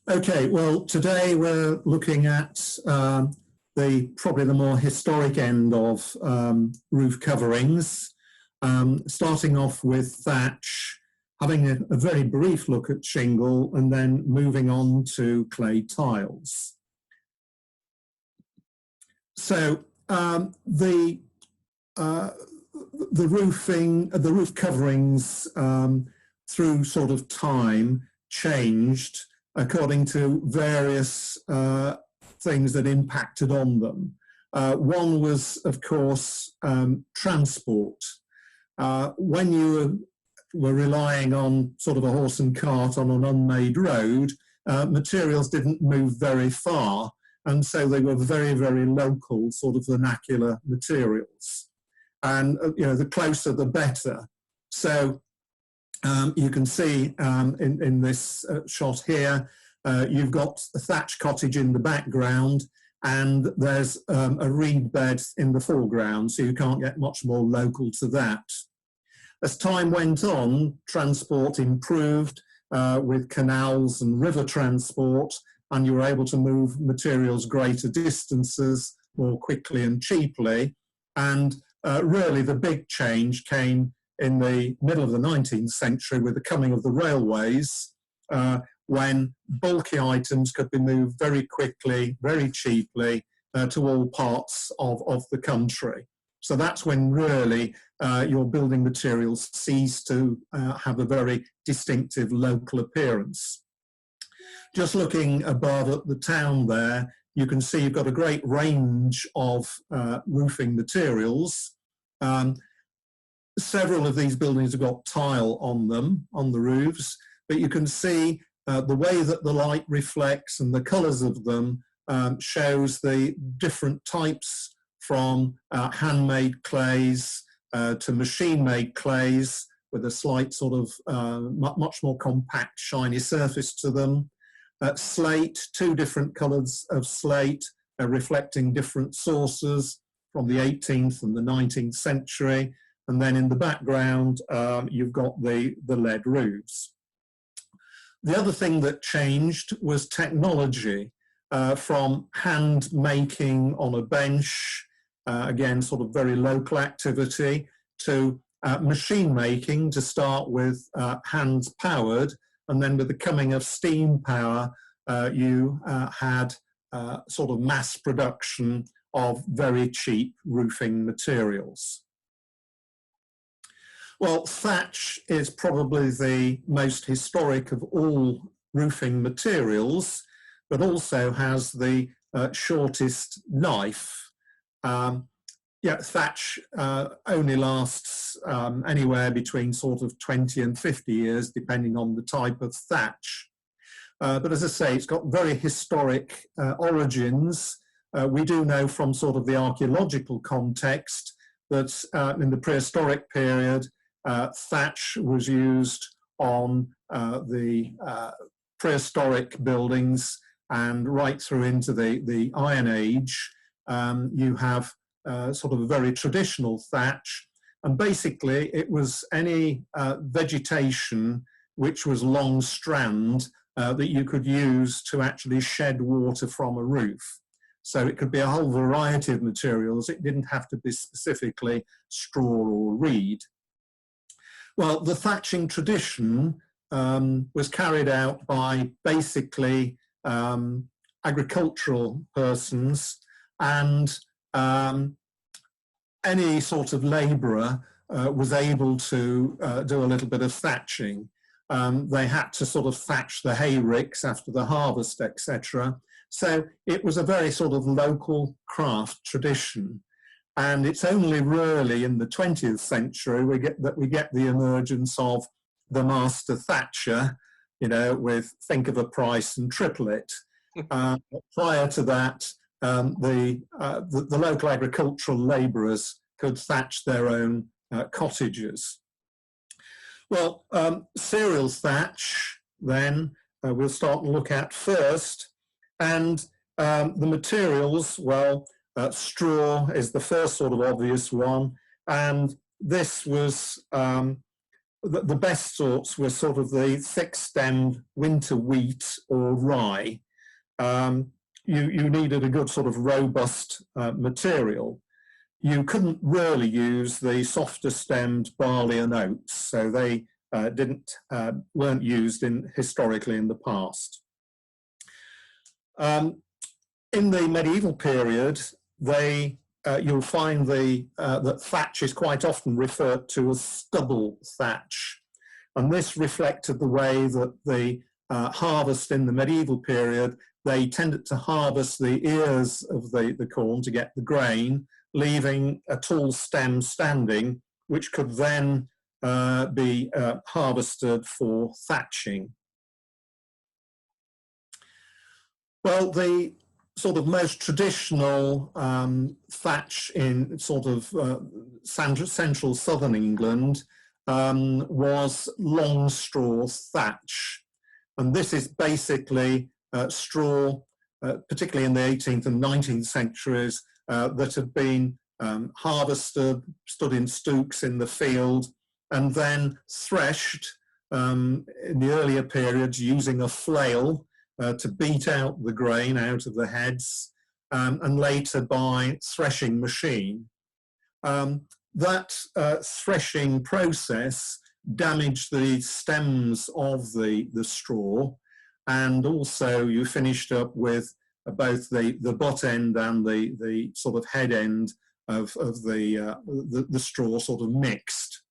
Okay, well, today we're looking at probably the more historic end of roof coverings, starting off with thatch, having a very brief look at shingle, and then moving on to clay tiles. So the roof coverings through sort of time changed according to various things that impacted on them. One was, of course, transport. When you were relying on sort of a horse and cart on an unmade road, materials didn't move very far, and so they were very, very local sort of vernacular materials. And the closer the better. So you can see in this shot here, you've got a thatch cottage in the background, and there's a reed bed in the foreground, so you can't get much more local to that. As time went on, transport improved with canals and river transport, and you were able to move materials greater distances more quickly and cheaply. And really the big change came in the middle of the 19th century with the coming of the railways, when bulky items could be moved very quickly, very cheaply to all parts of the country. So that's when really your building materials ceased to have a very distinctive local appearance. Just looking above at the town there, you can see you've got a great range of roofing materials. Several of these buildings have got tile on them, on the roofs, but you can see the way that the light reflects and the colours of them shows the different types, from handmade clays to machine-made clays with a slight sort of much more compact, shiny surface to them. Slate, two different colours of slate reflecting different sources from the 18th and the 19th century. And then in the background, you've got the lead roofs. The other thing that changed was technology, from hand making on a bench, again, sort of very local activity, to machine making to start with, hands powered. And then with the coming of steam power, you had sort of mass production of very cheap roofing materials. Well, thatch is probably the most historic of all roofing materials, but also has the shortest life. Thatch only lasts anywhere between sort of 20 and 50 years, depending on the type of thatch. But as I say, it's got very historic origins. We do know from sort of the archaeological context that in the prehistoric period, thatch was used on the prehistoric buildings, and right through into the Iron Age, you have sort of a very traditional thatch. And basically it was any vegetation which was long strand that you could use to actually shed water from a roof. So it could be a whole variety of materials. It didn't have to be specifically straw or reed. Well, the thatching tradition was carried out by basically agricultural persons, and any sort of labourer was able to do a little bit of thatching. They had to sort of thatch the hay ricks after the harvest, etc. So it was a very sort of local craft tradition. And it's only really in the 20th century we get the emergence of the master thatcher, with think of a price and triple it. Prior to that, the local agricultural labourers could thatch their own cottages. Well, cereal thatch, then, we'll start to look at first. And the materials, well, straw is the first sort of obvious one. And this was the best sorts were sort of the thick-stemmed winter wheat or rye. You needed a good sort of robust material. You couldn't really use the softer stemmed barley and oats, so they weren't used historically in the past. In the medieval period, you'll find that thatch is quite often referred to as stubble thatch, and this reflected the way that the harvest in the medieval period, they tended to harvest the ears of the corn to get the grain, leaving a tall stem standing, which could then be harvested for thatching. Well, the sort of most traditional thatch in sort of central southern England was long straw thatch. And this is basically straw, particularly in the 18th and 19th centuries, that had been harvested, stood in stooks in the field, and then threshed in the earlier periods using a flail to beat out the grain out of the heads, and later by threshing machine. That threshing process damaged the stems of the straw, and also you finished up with both the butt end and the sort of head end of the straw sort of mixed.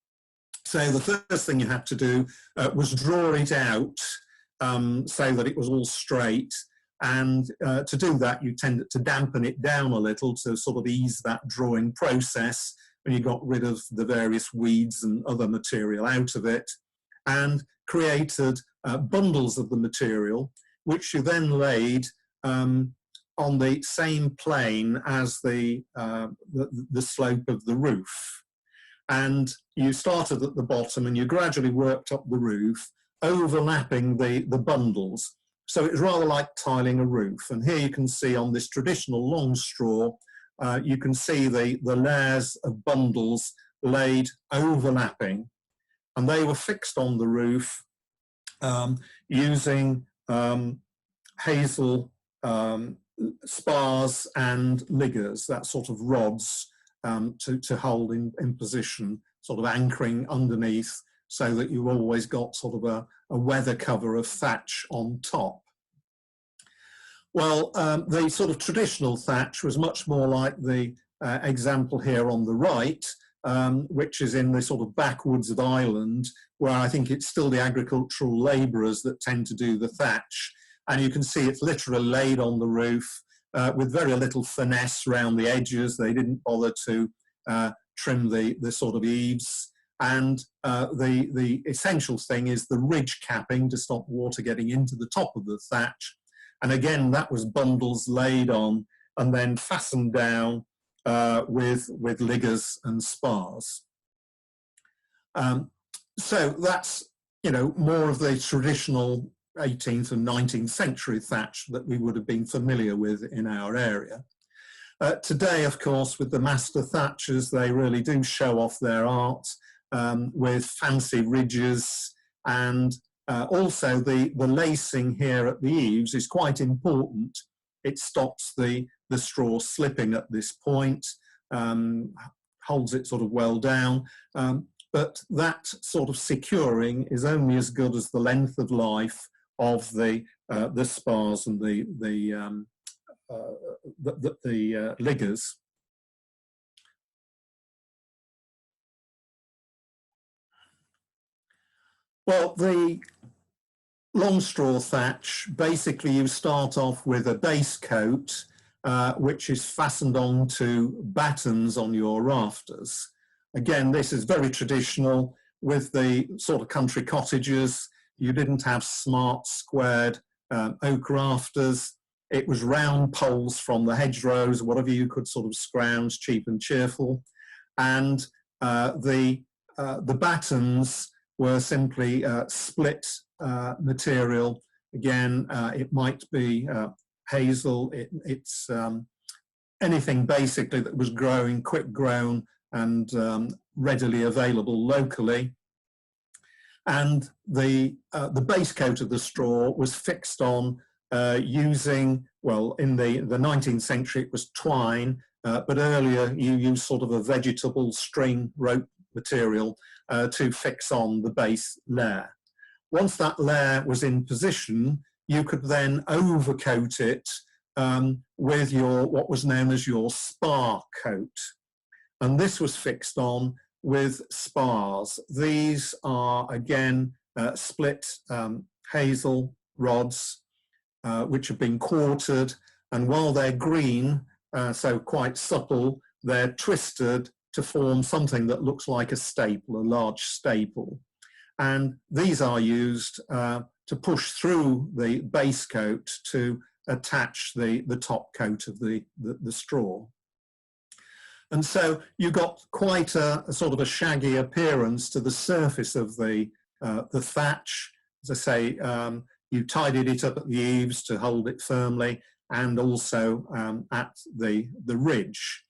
So the first thing you had to do was draw it out so that it was all straight, and to do that you tended to dampen it down a little to sort of ease that drawing process, and you got rid of the various weeds and other material out of it, and created bundles of the material, which you then laid on the same plane as the slope of the roof. And you started at the bottom and you gradually worked up the roof, overlapping the bundles. So it was rather like tiling a roof. And here you can see on this traditional long straw, you can see the layers of bundles laid overlapping. And they were fixed on the roof using hazel spars and liggers, that sort of rods to hold in position, sort of anchoring underneath, so that you always got sort of a weather cover of thatch on top. Well, the sort of traditional thatch was much more like the example here on the right, which is in the sort of backwoods of Ireland, where I think it's still the agricultural labourers that tend to do the thatch. And you can see it's literally laid on the roof with very little finesse around the edges. They didn't bother to trim the sort of eaves. And the essential thing is the ridge capping to stop water getting into the top of the thatch. And again, that was bundles laid on and then fastened down with liggers and spars. So that's, more of the traditional 18th and 19th century thatch that we would have been familiar with in our area. Today, of course, with the master thatchers, they really do show off their art with fancy ridges, and also the lacing here at the eaves is quite important. It stops the straw slipping at this point, holds it sort of well down, but that sort of securing is only as good as the length of life of the spars and the liggers. Well, the long straw thatch, basically you start off with a base coat which is fastened onto battens on your rafters. Again, this is very traditional with the sort of country cottages. You didn't have smart squared oak rafters. It was round poles from the hedgerows, whatever you could sort of scrounge, cheap and cheerful. And the battens were simply split material. Again, it might be hazel. It's anything basically that was growing, quick grown and readily available locally. And the base coat of the straw was fixed on using, well, in the 19th century it was twine, but earlier you used sort of a vegetable string rope material to fix on the base layer. Once that layer was in position, you could then overcoat it with what was known as your spar coat. And this was fixed on with spars. These are, again, split hazel rods, which have been quartered, and while they're green, so quite supple, they're twisted to form something that looks like a staple, a large staple. And these are used to push through the base coat to attach the top coat of the straw. And so you got quite a sort of a shaggy appearance to the surface of the thatch. As I say, you tidied it up at the eaves to hold it firmly, and also at the ridge.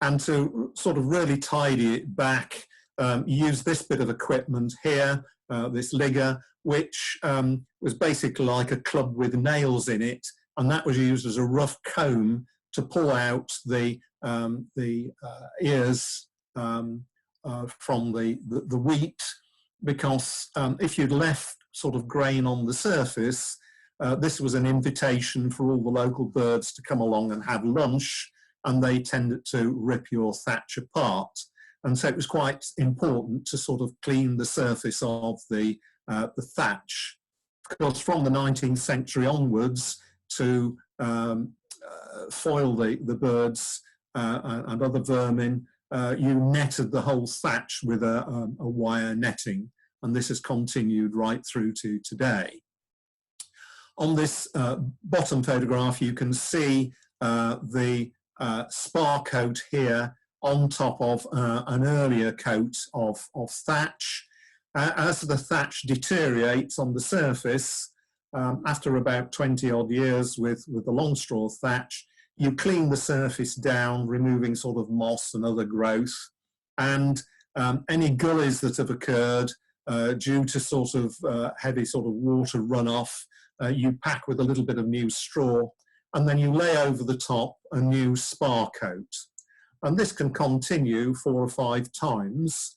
And to sort of really tidy it back, you use this bit of equipment here, this ligger, which was basically like a club with nails in it, and that was used as a rough comb to pull out the ears from the wheat, because if you'd left sort of grain on the surface, this was an invitation for all the local birds to come along and have lunch, and they tended to rip your thatch apart. And so it was quite important to sort of clean the surface of the thatch. Because from the 19th century onwards, to foil the birds and other vermin, you netted the whole thatch with a wire netting, and this has continued right through to today. On this bottom photograph, you can see the spar coat here on top of an earlier coat of thatch. As the thatch deteriorates on the surface, after about 20 odd years with the long straw thatch, you clean the surface down, removing sort of moss and other growth, and any gullies that have occurred due to sort of heavy sort of water runoff, you pack with a little bit of new straw, and then you lay over the top a new spar coat. And this can continue 4 or 5 times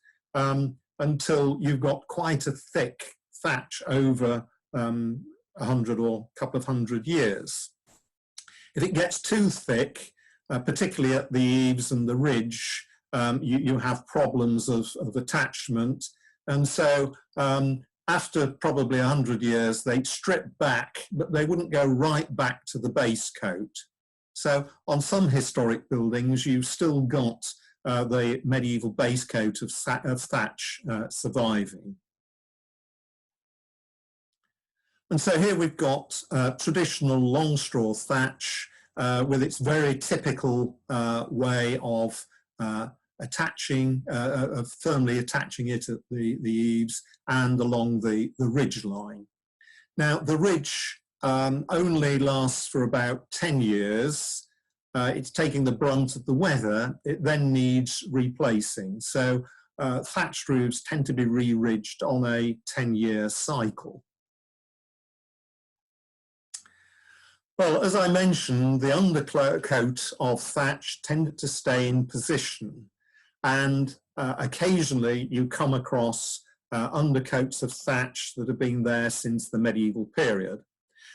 until you've got quite a thick thatch over 100 or a couple of 100 years. If it gets too thick, particularly at the eaves and the ridge, you have problems of attachment. And so after probably 100 years, they'd strip back, but they wouldn't go right back to the base coat. So on some historic buildings, you've still got the medieval base coat of thatch surviving. And so here we've got traditional long straw thatch with its very typical way of firmly attaching it at the eaves and along the ridge line. Now the ridge only lasts for about 10 years. It's taking the brunt of the weather. It then needs replacing. So thatched roofs tend to be re-ridged on a 10-year cycle. Well, as I mentioned, the undercoat of thatch tended to stay in position, and occasionally you come across undercoats of thatch that have been there since the medieval period.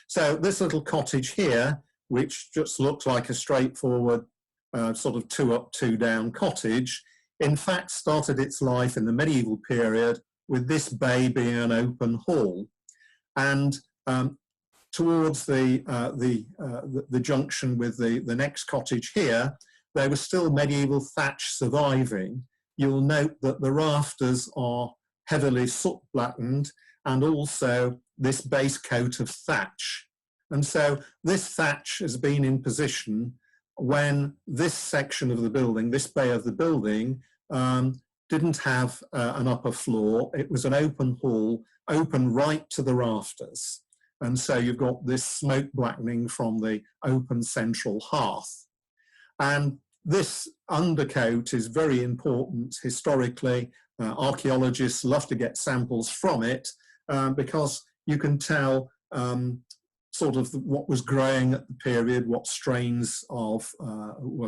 So this little cottage here, which just looks like a straightforward sort of 2 up, 2 down cottage, in fact started its life in the medieval period with this bay being an open hall. And towards the junction with the next cottage here, there was still medieval thatch surviving. You'll note that the rafters are heavily soot blackened, and also this base coat of thatch. And so this thatch has been in position when this section of the building, this bay of the building, didn't have an upper floor. It was an open hall, open right to the rafters. And so you've got this smoke blackening from the open central hearth. And this undercoat is very important historically Archaeologists love to get samples from it because you can tell sort of what was growing at the period, what strains of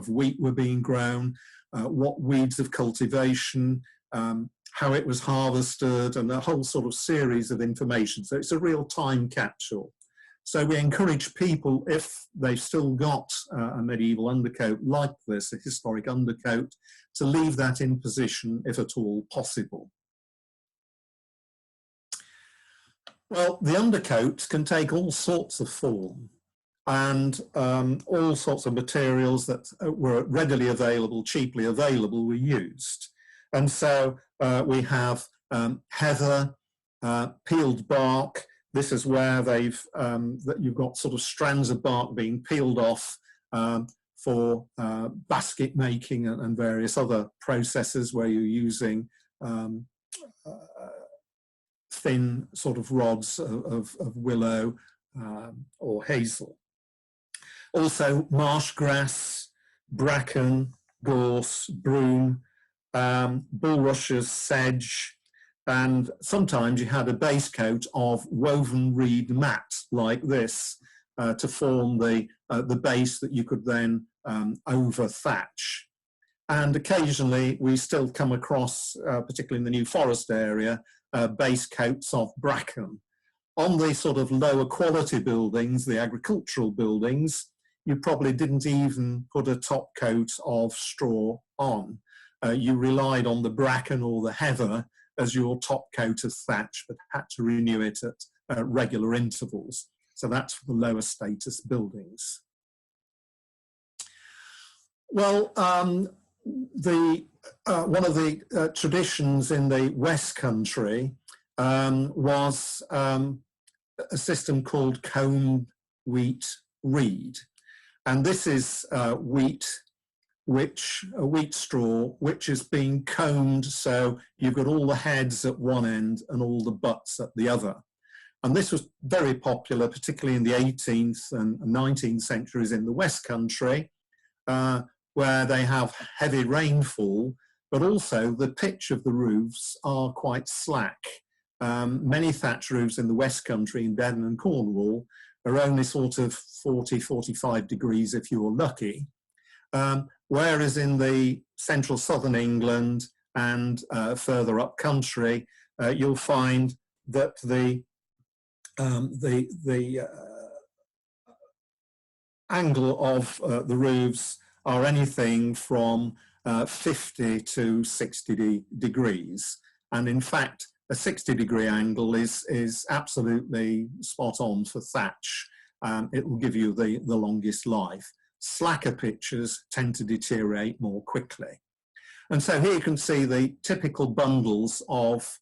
wheat were being grown, what weeds of cultivation, how it was harvested, and a whole sort of series of information. So it's a real time capsule. So we encourage people, if they've still got a medieval undercoat like this, a historic undercoat, to leave that in position if at all possible. Well, the undercoat can take all sorts of form, and all sorts of materials that were readily available, cheaply available, were used. And so we have heather, peeled bark. This is where that you've got sort of strands of bark being peeled off for basket making and various other processes where you're using thin sort of rods of willow or hazel. Also marsh grass, bracken, gorse, broom, bulrushes, sedge, and sometimes you had a base coat of woven reed mat like this to form the base that you could then over thatch. And occasionally we still come across, particularly in the New Forest area, base coats of bracken. On the sort of lower quality buildings, the agricultural buildings, you probably didn't even put a top coat of straw on. You relied on the bracken or the heather as your top coat of thatch, but had to renew it at regular intervals. So that's for the lower status buildings. Well, one of the traditions in the West Country was a system called combed wheat reed. And this is wheat straw, which is being combed, so you've got all the heads at one end and all the butts at the other. And this was very popular, particularly in the 18th and 19th centuries in the West Country, where they have heavy rainfall, but also the pitch of the roofs are quite slack. Many thatch roofs in the West Country, in Devon and Cornwall, are only sort of 40, 45 degrees if you're lucky. Whereas in the central southern England and further up country, you'll find that the angle of the roofs are anything from 50 to 60 degrees. And in fact, a 60-degree angle is absolutely spot on for thatch. It will give you the longest life. Slacker pitches tend to deteriorate more quickly. And so here you can see the typical bundles of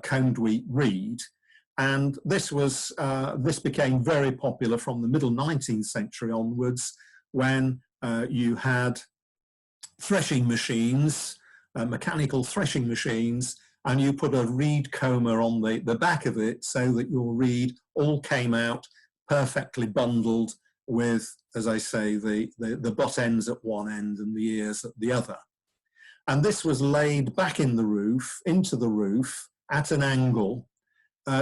combed wheat reed. And this became very popular from the middle 19th century onwards, when you had threshing machines, mechanical threshing machines, and you put a reed comber on the back of it so that your reed all came out perfectly bundled with, as I say, the butt ends at one end and the ears at the other. And this was laid back in the roof, into the roof, at an angle,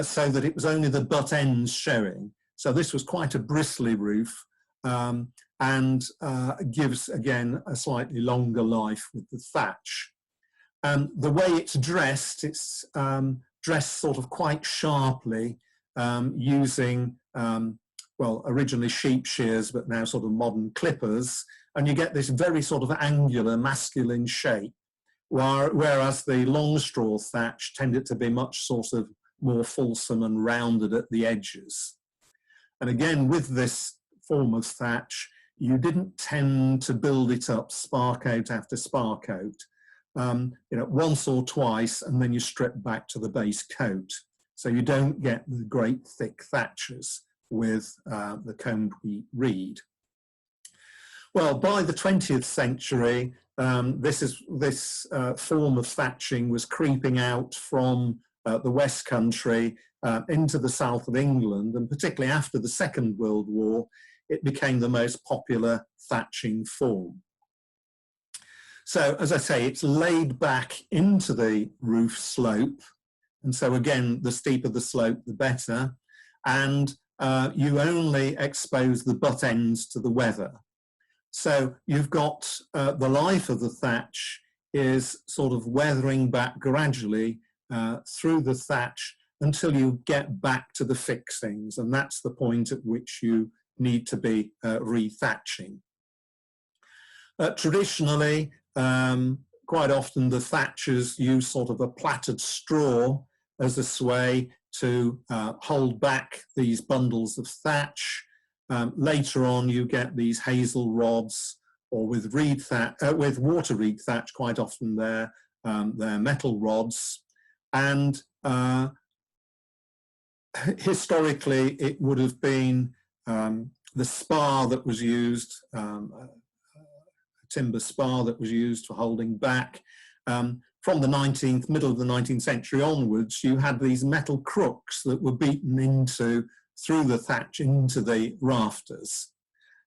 so that it was only the butt ends showing. So this was quite a bristly roof, and gives, again, a slightly longer life with the thatch. The way it's dressed dressed sort of quite sharply, using, well, originally sheep shears, but now sort of modern clippers, and you get this very sort of angular, masculine shape, whereas the long straw thatch tended to be much sort of more fulsome and rounded at the edges. And again, with this form of thatch, you didn't tend to build it up spar coat after spar coat, once or twice, and then you strip back to the base coat. So you don't get the great thick thatches with the combed wheat reed. Well, by the 20th century, this form of thatching was creeping out from the West Country into the south of England, and particularly after the Second World War, it became the most popular thatching form. So as I say, it's laid back into the roof slope. And so again, the steeper the slope, the better. And you only expose the butt ends to the weather. So you've got the life of the thatch is sort of weathering back gradually through the thatch until you get back to the fixings. And that's the point at which you need to be re-thatching. Traditionally, quite often the thatchers use sort of a plaited straw as a way to hold back these bundles of thatch. Later on, you get these hazel rods, or with reed thatch, with water reed thatch. Quite often, they're metal rods, and historically, it would have been the spar that was used, a timber spar that was used for holding back. From the middle of the 19th century onwards, you had these metal crooks that were beaten into through the thatch into the rafters.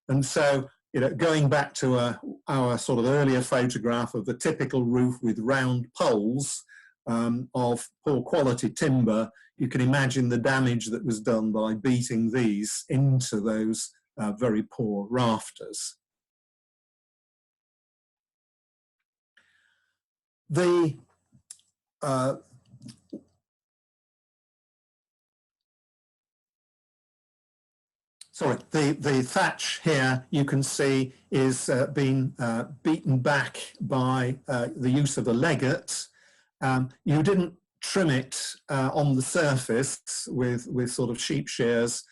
And so, you know, going back to our sort of earlier photograph of the typical roof with round poles of poor quality timber, you can imagine the damage that was done by beating these into those very poor rafters. The thatch here, you can see, is being beaten back by the use of a legget. You didn't trim it on the surface with sort of sheep shears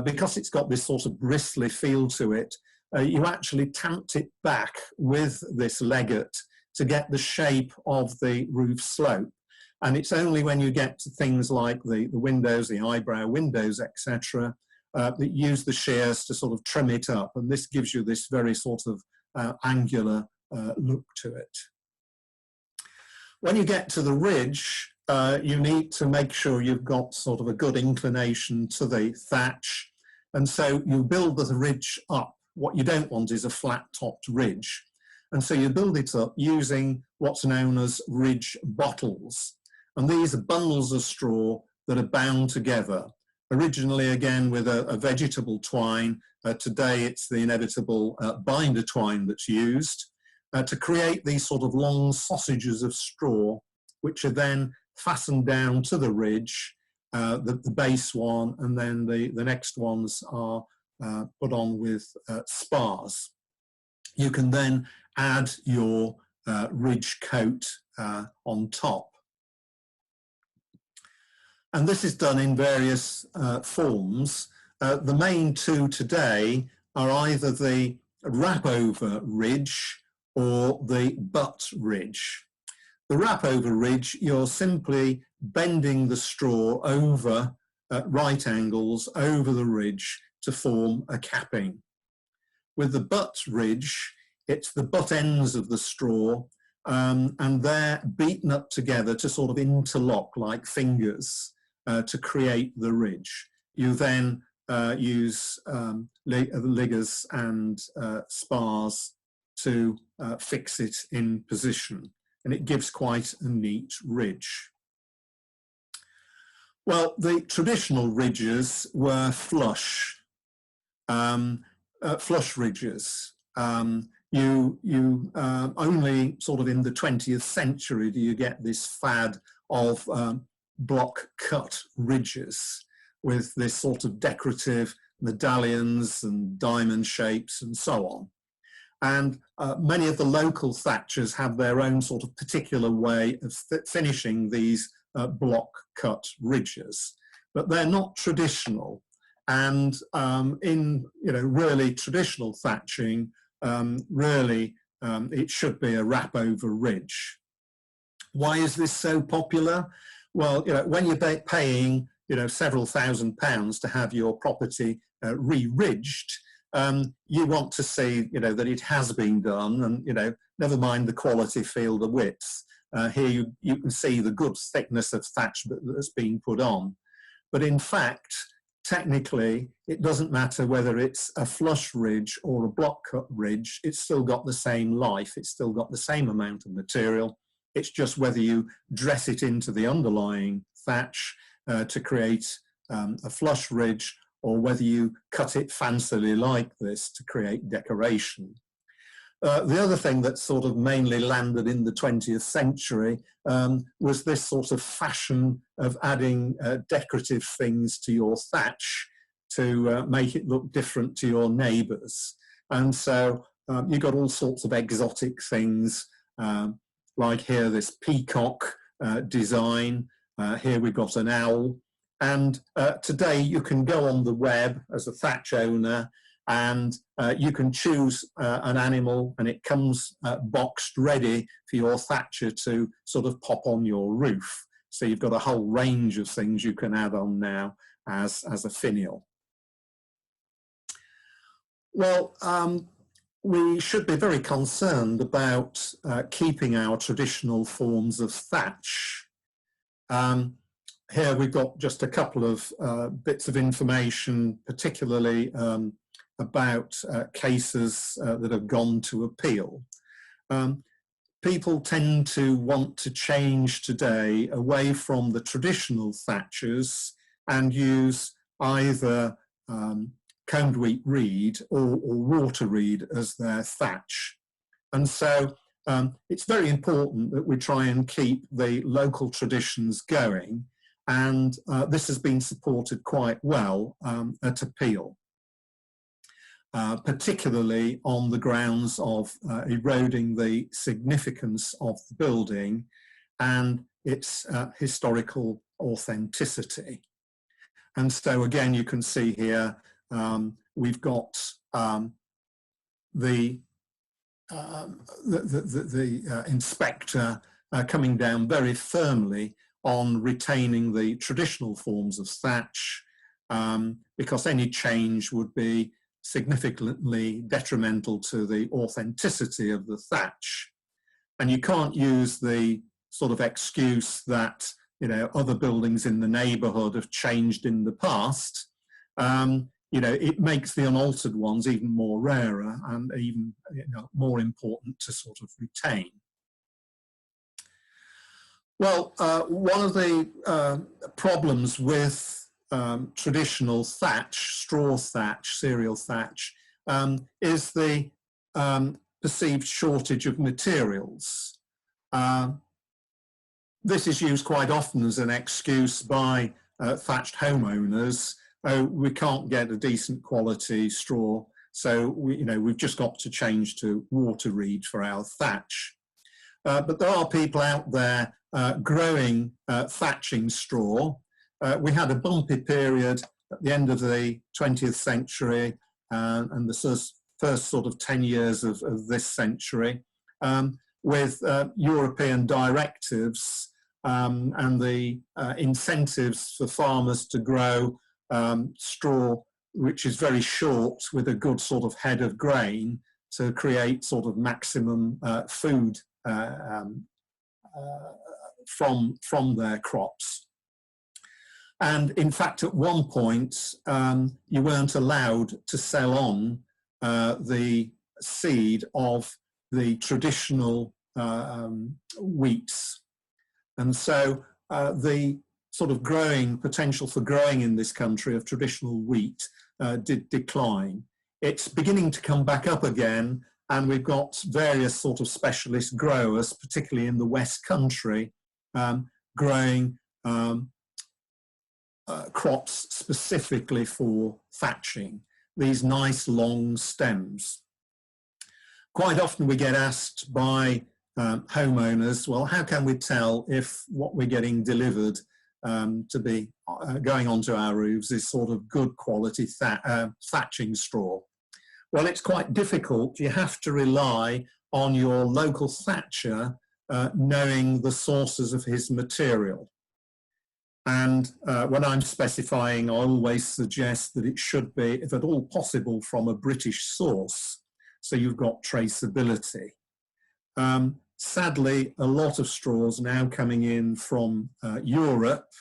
because it's got this sort of bristly feel to it. You actually tamped it back with this legget to get the shape of the roof slope. And it's only when you get to things like the windows, the eyebrow windows, etc., that you use the shears to sort of trim it up. And this gives you this very sort of angular look to it. When you get to the ridge, you need to make sure you've got sort of a good inclination to the thatch. And so you build the ridge up. What you don't want is a flat-topped ridge. And so you build it up using what's known as ridge bottles. And these are bundles of straw that are bound together. Originally, again, with a vegetable twine. Today, it's the inevitable binder twine that's used to create these sort of long sausages of straw, which are then fastened down to the ridge, the base one, and then the next ones are put on with spars. You can then add your ridge coat on top. And this is done in various forms. The main two today are either the wrap-over ridge or the butt ridge. The wrap-over ridge, you're simply bending the straw over at right angles over the ridge to form a capping. With the butt ridge, it's the butt ends of the straw, and they're beaten up together to sort of interlock like fingers to create the ridge. You then use liggers and spars to fix it in position, and it gives quite a neat ridge. Well, the traditional ridges were flush, flush ridges. Only sort of in the 20th century do you get this fad of block cut ridges with this sort of decorative medallions and diamond shapes and so on. And many of the local thatchers have their own sort of particular way of finishing these block cut ridges, but they're not traditional. And in really traditional thatching, it should be a wrap over ridge. Why is this so popular? Well, when you're paying several £1000s to have your property re-ridged, you want to see that it has been done, and never mind the quality, feel the width. Here you can see the good thickness of thatch that's been put on. But in fact, technically, it doesn't matter whether it's a flush ridge or a block cut ridge, it's still got the same life, it's still got the same amount of material. It's just whether you dress it into the underlying thatch to create a flush ridge, or whether you cut it fancily like this to create decoration. The other thing that sort of mainly landed in the 20th century was this sort of fashion of adding decorative things to your thatch to make it look different to your neighbours. And so you got all sorts of exotic things, like here this peacock design. Here we've got an owl. And today you can go on the web as a thatch owner, and you can choose an animal, and it comes boxed ready for your thatcher to sort of pop on your roof. So you've got a whole range of things you can add on now as a finial. Well, we should be very concerned about keeping our traditional forms of thatch. Here we've got just a couple of bits of information, particularly about cases that have gone to appeal. People tend to want to change today away from the traditional thatchers and use either combed wheat reed or water reed as their thatch. And so it's very important that we try and keep the local traditions going, and this has been supported quite well at appeal. Particularly on the grounds of eroding the significance of the building and its historical authenticity. And so again, you can see here, we've got the inspector coming down very firmly on retaining the traditional forms of thatch, because any change would be significantly detrimental to the authenticity of the thatch. And you can't use the sort of excuse that, you know, other buildings in the neighbourhood have changed in the past. You know, it makes the unaltered ones even more rarer and even, you know, more important to sort of retain. Well, one of the problems with traditional thatch, straw thatch, cereal thatch, is the perceived shortage of materials. This is used quite often as an excuse by thatched homeowners. Oh, we can't get a decent quality straw, so we've just got to change to water reed for our thatch. But there are people out there growing thatching straw. We had a bumpy period at the end of the 20th century and the first sort of 10 years of this century, with European directives and the incentives for farmers to grow straw which is very short with a good sort of head of grain to create sort of maximum food from their crops. And in fact, at one point, you weren't allowed to sell on the seed of the traditional wheats. And so the sort of potential for growing in this country of traditional wheat did decline. It's beginning to come back up again, and we've got various sort of specialist growers, particularly in the West Country, growing crops specifically for thatching, these nice long stems. Quite often we get asked by homeowners, well, how can we tell if what we're getting delivered to be going onto our roofs is sort of good quality thatching straw? Well, it's quite difficult. You have to rely on your local thatcher knowing the sources of his material. And when I'm specifying, I always suggest that it should be, if at all possible, from a British source, so you've got traceability. Sadly, a lot of straws now coming in from Europe.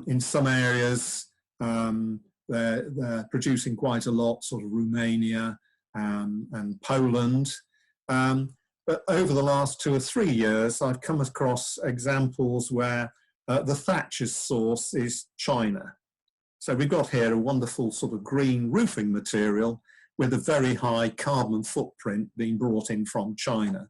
In some areas, they're producing quite a lot, sort of Romania and Poland. But over the last 2 or 3 years, I've come across examples where the Thatch's source is China. So we've got here a wonderful sort of green roofing material with a very high carbon footprint being brought in from China.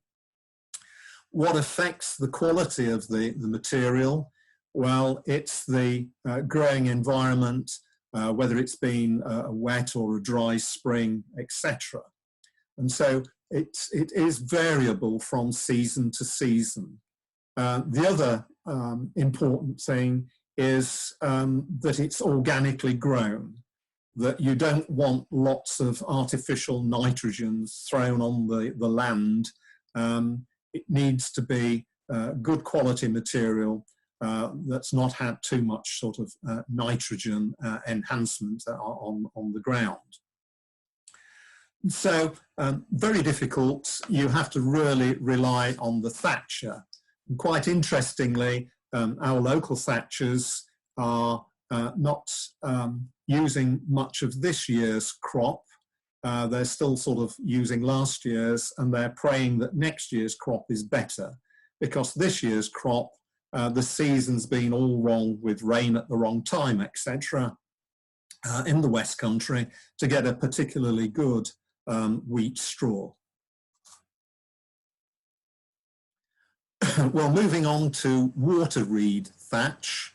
What affects the quality of the material? Well, it's the growing environment, whether it's been a wet or a dry spring, etc. And so it is variable from season to season. The other important thing is that it's organically grown, that you don't want lots of artificial nitrogens thrown on the land. It needs to be good quality material that's not had too much sort of nitrogen enhancement on the ground. So very difficult. You have to really rely on the thatcher. And quite interestingly, our local thatchers are not using much of this year's crop. They're still sort of using last year's, and they're praying that next year's crop is better, because this year's crop, the season's been all wrong with rain at the wrong time, etc. In the West Country to get a particularly good wheat straw. Well, moving on to water reed thatch.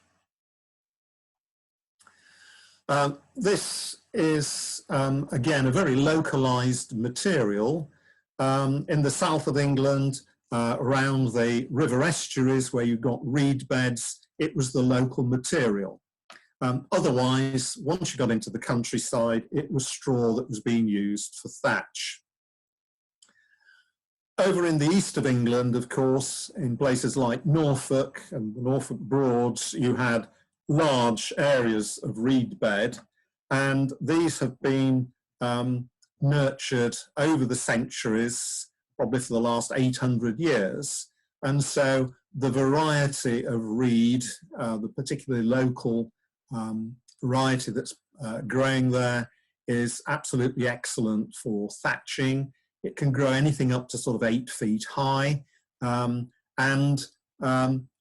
This is, again, a very localized material. In the south of England, around the river estuaries where you've got reed beds, it was the local material. Otherwise, once you got into the countryside, it was straw that was being used for thatch. Over in the east of England, of course, in places like Norfolk and the Norfolk Broads, you had large areas of reed bed, and these have been nurtured over the centuries, probably for the last 800 years. And so the variety of reed, the particularly local variety that's growing there, is absolutely excellent for thatching. It can grow anything up to sort of 8 feet high, and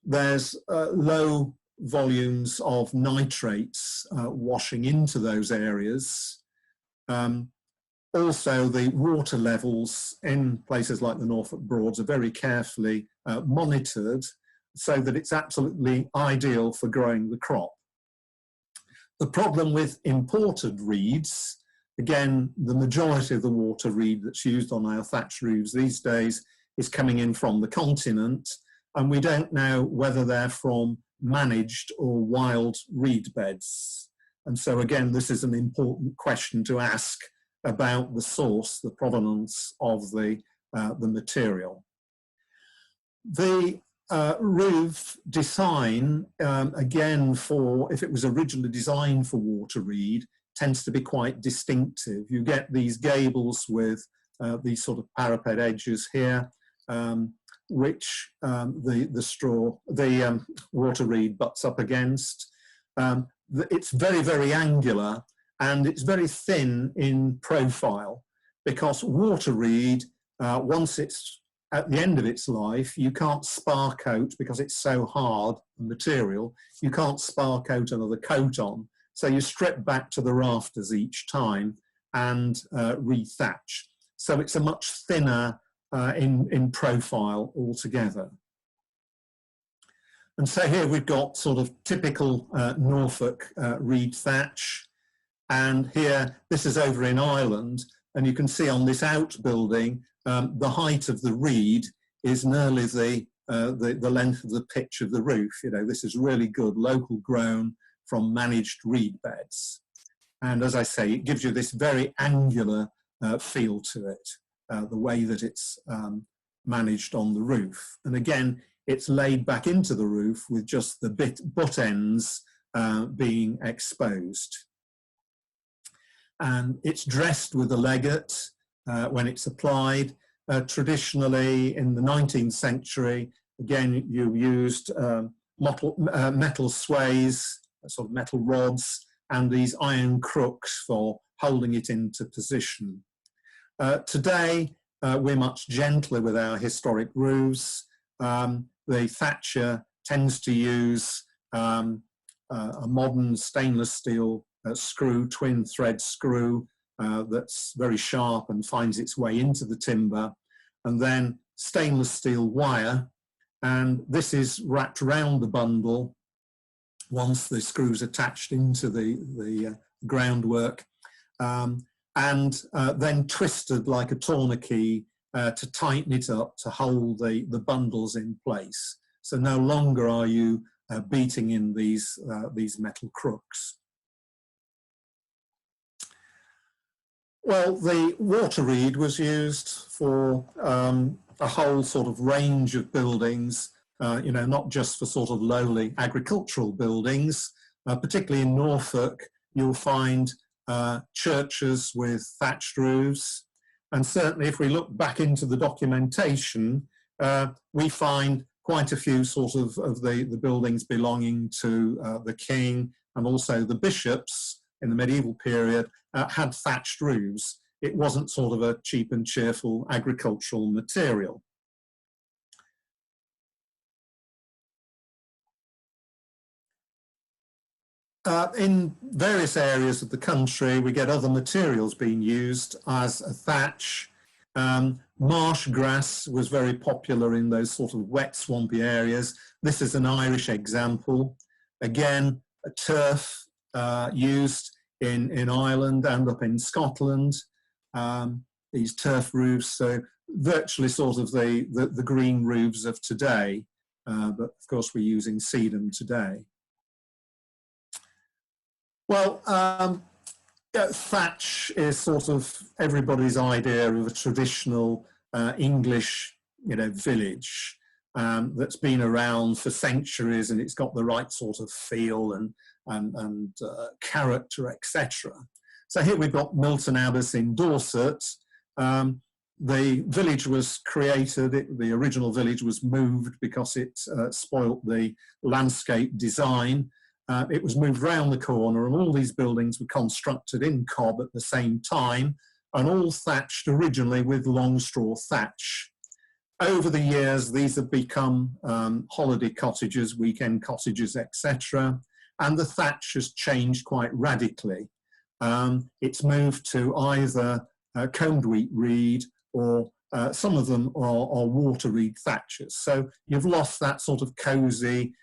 there's low volumes of nitrates washing into those areas. Also, the water levels in places like the Norfolk Broads are very carefully monitored so that it's absolutely ideal for growing the crop. The problem with imported reeds, again, the majority of the water reed that's used on our thatch roofs these days is coming in from the continent, and we don't know whether they're from managed or wild reed beds. And so again, this is an important question to ask about the source, the provenance of the material. The roof design, again, for if it was originally designed for water reed, tends to be quite distinctive. You get these gables with these sort of parapet edges here, which the water reed butts up against. It's very, very angular, and it's very thin in profile, because water reed, once it's at the end of its life, you can't spar coat, because it's so hard material, you can't spar coat another coat on. So you strip back to the rafters each time and re-thatch. So it's a much thinner in profile altogether. And so here we've got sort of typical Norfolk reed thatch. And here, this is over in Ireland, and you can see on this outbuilding, the height of the reed is nearly the length of the pitch of the roof. You know, this is really good, local grown from managed reed beds. And as I say, it gives you this very angular feel to it, the way that it's managed on the roof. And again, it's laid back into the roof with just the butt ends being exposed. And it's dressed with a legget when it's applied. Traditionally, in the 19th century, again, you used metal sways, sort of metal rods, and these iron crooks for holding it into position. Today, we're much gentler with our historic roofs. The thatcher tends to use a modern stainless steel screw, twin thread screw, that's very sharp and finds its way into the timber, and then stainless steel wire, and this is wrapped around the bundle once the screws attached into the groundwork, and then twisted like a tourniquet to tighten it up to hold the bundles in place. So no longer are you beating in these metal crooks. Well, the water reed was used for a whole sort of range of buildings, you know, not just for sort of lowly agricultural buildings. Particularly in Norfolk, you'll find churches with thatched roofs. And certainly if we look back into the documentation, we find quite a few sort of the buildings belonging to the king and also the bishops in the medieval period had thatched roofs. It wasn't sort of a cheap and cheerful agricultural material. In various areas of the country, we get other materials being used as a thatch. Marsh grass was very popular in those sort of wet, swampy areas. This is an Irish example. Again, a turf used in Ireland and up in Scotland. These turf roofs, so virtually sort of the green roofs of today, but of course we're using sedum today. Well, thatch is sort of everybody's idea of a traditional English, you know, village that's been around for centuries, and it's got the right sort of feel and character, etc. So here we've got Milton Abbas in Dorset. The village was created, the original village was moved because it spoilt the landscape design. It was moved round the corner, and all these buildings were constructed in cob at the same time, and all thatched originally with long straw thatch. Over the years, these have become holiday cottages, weekend cottages, etc. And the thatch has changed quite radically. It's moved to either combed wheat reed, or some of them are water reed thatches. So you've lost that sort of cosy,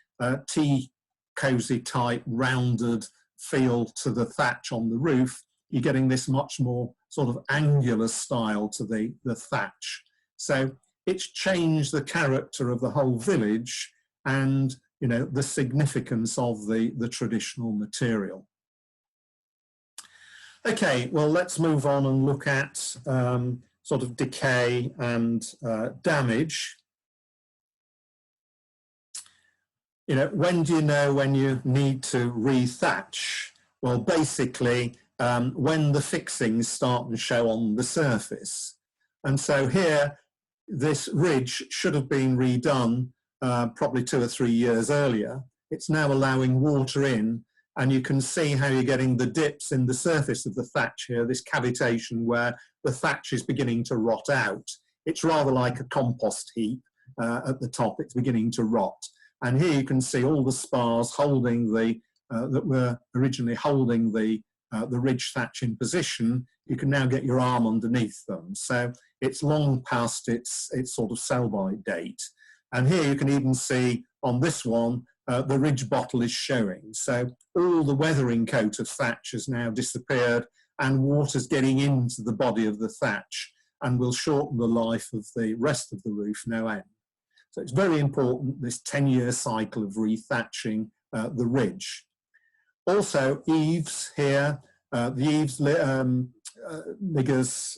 cozy type rounded feel to the thatch on the roof. You're getting this much more sort of angular style to the thatch. So it's changed the character of the whole village and, you know, the significance of the traditional material. Okay, well, let's move on and look at sort of decay and damage. You know, when do you know when you need to re-thatch? Well, basically, when the fixings start to show on the surface. And so here, this ridge should have been redone probably 2 or 3 years earlier. It's now allowing water in, and you can see how you're getting the dips in the surface of the thatch here, this cavitation where the thatch is beginning to rot out. It's rather like a compost heap at the top, it's beginning to rot. And here you can see all the spars holding that were originally holding the ridge thatch in position. You can now get your arm underneath them. So it's long past its sort of sell-by date. And here you can even see on this one, the ridge bottle is showing. So all the weathering coat of thatch has now disappeared, and water's getting into the body of the thatch and will shorten the life of the rest of the roof no end. So it's very important, this 10-year cycle of rethatching the ridge. Also, eaves here, the eaves niggers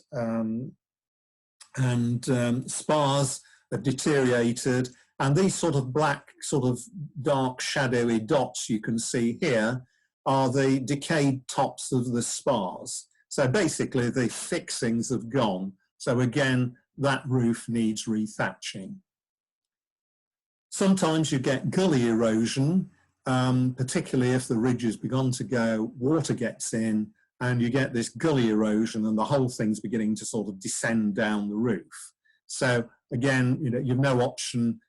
and spars have deteriorated, and these sort of black, sort of dark, shadowy dots you can see here are the decayed tops of the spars. So basically, the fixings have gone. So again, that roof needs rethatching. Sometimes you get gully erosion, particularly if the ridge has begun to go, water gets in, and you get this gully erosion, and the whole thing's beginning to sort of descend down the roof. So again, you know, you've no option.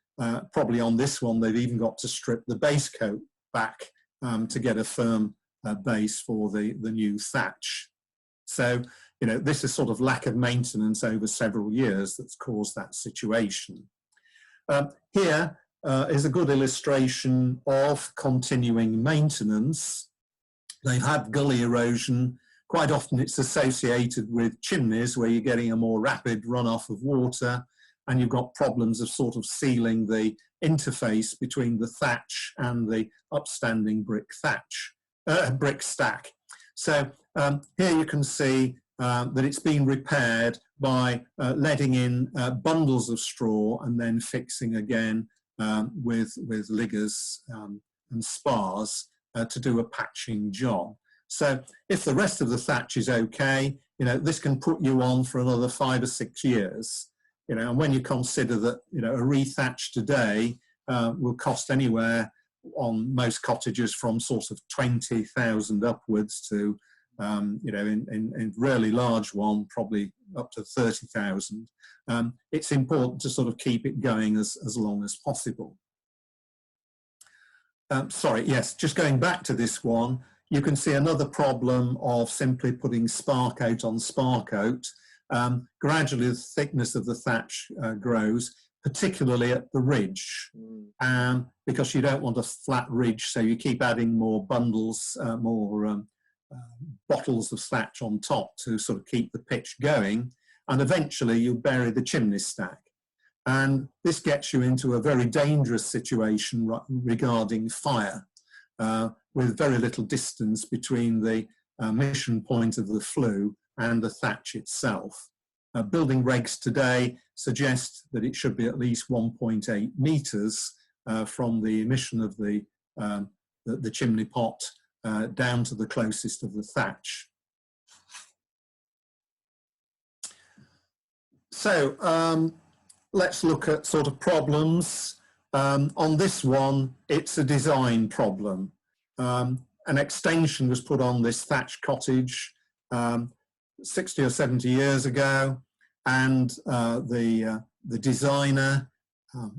Probably on this one, they've even got to strip the base coat back to get a firm base for the new thatch. So, you know, this is sort of lack of maintenance over several years that's caused that situation. Here is a good illustration of continuing maintenance. They've had gully erosion. Quite often it's associated with chimneys where you're getting a more rapid runoff of water, and you've got problems of sort of sealing the interface between the thatch and the upstanding brick stack. So here you can see that it's been repaired by letting in bundles of straw and then fixing again with liggers and spars to do a patching job. So if the rest of the thatch is okay, you know, this can put you on for another 5 or 6 years. You know, and when you consider that, you know, a rethatch today will cost anywhere on most cottages from sort of 20,000 upwards to, you know, in really large one, probably up to 30,000. It's important to sort of keep it going as long as possible. Sorry, yes, just going back to this one, you can see another problem of simply putting spar coat on spar coat. Gradually the thickness of the thatch grows, particularly at the ridge, because you don't want a flat ridge, so you keep adding more bundles, more bottles of thatch on top to sort of keep the pitch going, and eventually you'll bury the chimney stack. And this gets you into a very dangerous situation regarding fire, with very little distance between the mission point of the flue and the thatch itself. Building regs today suggest that it should be at least 1.8 metres from the emission of the chimney pot down to the closest of the thatch. So let's look at sort of problems. On this one, it's a design problem. An extension was put on this thatch cottage 60 or 70 years ago, and the designer,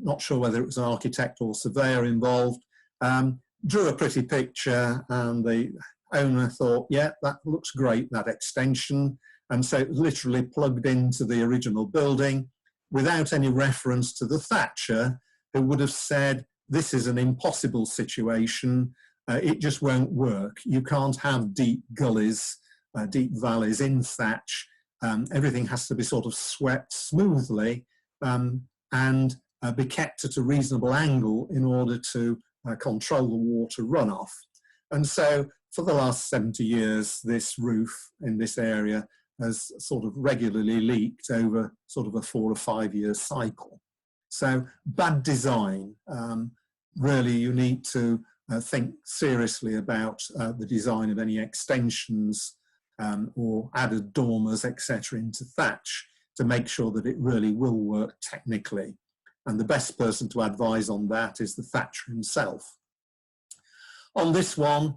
not sure whether it was an architect or surveyor involved, drew a pretty picture, and the owner thought, yeah, that looks great, that extension, and so it was literally plugged into the original building without any reference to the thatcher, who would have said, this is an impossible situation, it just won't work. You can't have deep gullies, deep valleys in thatch. Everything has to be sort of swept smoothly and be kept at a reasonable angle in order to control the water runoff. And so for the last 70 years, this roof in this area has sort of regularly leaked over sort of a 4 or 5 year cycle. So bad design. Really, you need to think seriously about the design of any extensions or added dormers, etc., into thatch to make sure that it really will work technically. And the best person to advise on that is the thatcher himself. On this one,